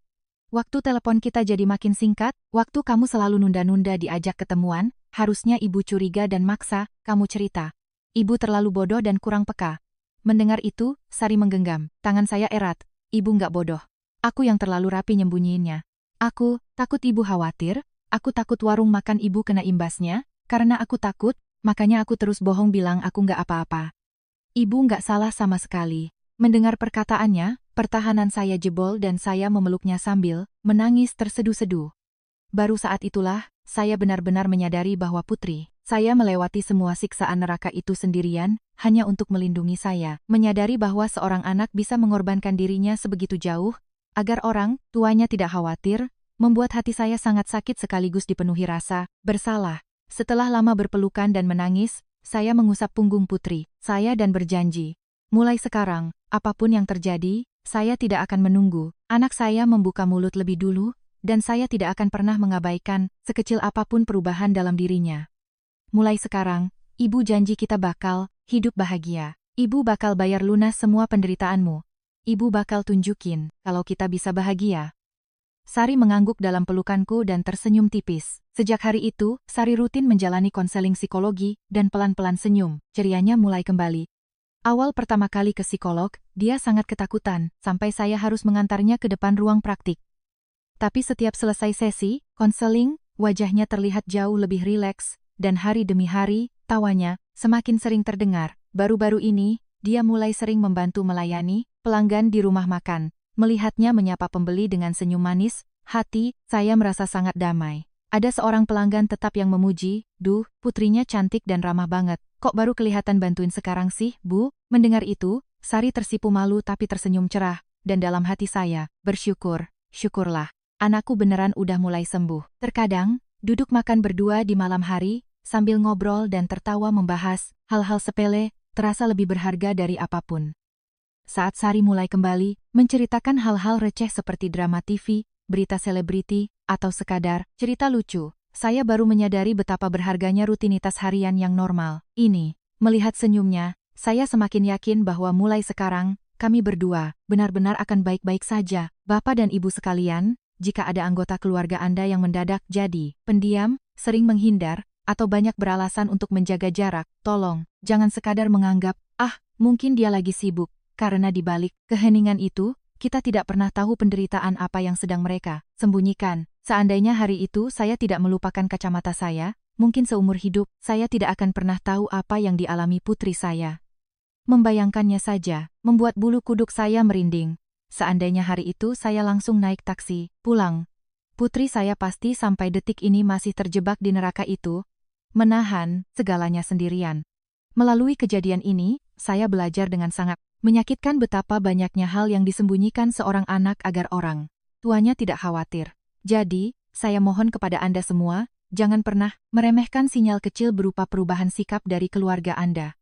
Waktu telepon kita jadi makin singkat, waktu kamu selalu nunda-nunda diajak ketemuan, harusnya ibu curiga dan maksa, kamu cerita. Ibu terlalu bodoh dan kurang peka. Mendengar itu, Sari menggenggam. Tangan saya erat. Ibu nggak bodoh. Aku yang terlalu rapi nyembunyiinnya. Aku takut ibu khawatir, aku takut warung makan ibu kena imbasnya, karena aku takut, makanya aku terus bohong bilang aku nggak apa-apa. Ibu nggak salah sama sekali. Mendengar perkataannya, pertahanan saya jebol dan saya memeluknya sambil menangis terseduh-seduh. Baru saat itulah, saya benar-benar menyadari bahwa putri saya melewati semua siksaan neraka itu sendirian, hanya untuk melindungi saya. Menyadari bahwa seorang anak bisa mengorbankan dirinya sebegitu jauh, agar orang tuanya tidak khawatir, membuat hati saya sangat sakit sekaligus dipenuhi rasa bersalah. Setelah lama berpelukan dan menangis, saya mengusap punggung putri saya dan berjanji, mulai sekarang, apapun yang terjadi, saya tidak akan menunggu. Anak saya membuka mulut lebih dulu, dan saya tidak akan pernah mengabaikan sekecil apapun perubahan dalam dirinya. Mulai sekarang, ibu janji kita bakal hidup bahagia. Ibu bakal bayar lunas semua penderitaanmu. Ibu bakal tunjukin kalau kita bisa bahagia. Sari mengangguk dalam pelukanku dan tersenyum tipis. Sejak hari itu, Sari rutin menjalani konseling psikologi dan pelan-pelan senyum. Cerianya mulai kembali. Awal pertama kali ke psikolog, dia sangat ketakutan, sampai saya harus mengantarnya ke depan ruang praktik. Tapi setiap selesai sesi, konseling, wajahnya terlihat jauh lebih rileks, dan hari demi hari, tawanya semakin sering terdengar. Baru-baru ini, dia mulai sering membantu melayani pelanggan di rumah makan. Melihatnya menyapa pembeli dengan senyum manis, hati saya merasa sangat damai. Ada seorang pelanggan tetap yang memuji, "Duh, putrinya cantik dan ramah banget. Kok baru kelihatan bantuin sekarang sih, Bu?" Mendengar itu, Sari tersipu malu tapi tersenyum cerah, dan dalam hati saya, bersyukur, syukurlah. Anakku beneran udah mulai sembuh. Terkadang, duduk makan berdua di malam hari, sambil ngobrol dan tertawa membahas hal-hal sepele, terasa lebih berharga dari apapun. Saat Sari mulai kembali, menceritakan hal-hal receh seperti drama TV, berita selebriti, atau sekadar cerita lucu, saya baru menyadari betapa berharganya rutinitas harian yang normal. Ini, melihat senyumnya, saya semakin yakin bahwa mulai sekarang, kami berdua benar-benar akan baik-baik saja. Bapak dan Ibu sekalian, jika ada anggota keluarga Anda yang mendadak jadi pendiam, sering menghindar, atau banyak beralasan untuk menjaga jarak, tolong, jangan sekadar menganggap, mungkin dia lagi sibuk. Karena di balik keheningan itu, kita tidak pernah tahu penderitaan apa yang sedang mereka sembunyikan. Seandainya hari itu saya tidak melupakan kacamata saya, mungkin seumur hidup, saya tidak akan pernah tahu apa yang dialami putri saya. Membayangkannya saja, membuat bulu kuduk saya merinding. Seandainya hari itu saya langsung naik taksi, pulang. Putri saya pasti sampai detik ini masih terjebak di neraka itu, menahan segalanya sendirian. Melalui kejadian ini, saya belajar dengan sangat menyakitkan betapa banyaknya hal yang disembunyikan seorang anak agar orang tuanya tidak khawatir. Jadi, saya mohon kepada Anda semua, jangan pernah meremehkan sinyal kecil berupa perubahan sikap dari keluarga Anda.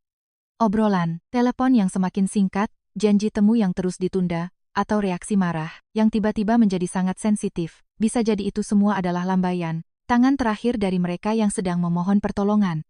Obrolan, telepon yang semakin singkat, janji temu yang terus ditunda, atau reaksi marah yang tiba-tiba menjadi sangat sensitif. Bisa jadi itu semua adalah lambaian tangan terakhir dari mereka yang sedang memohon pertolongan.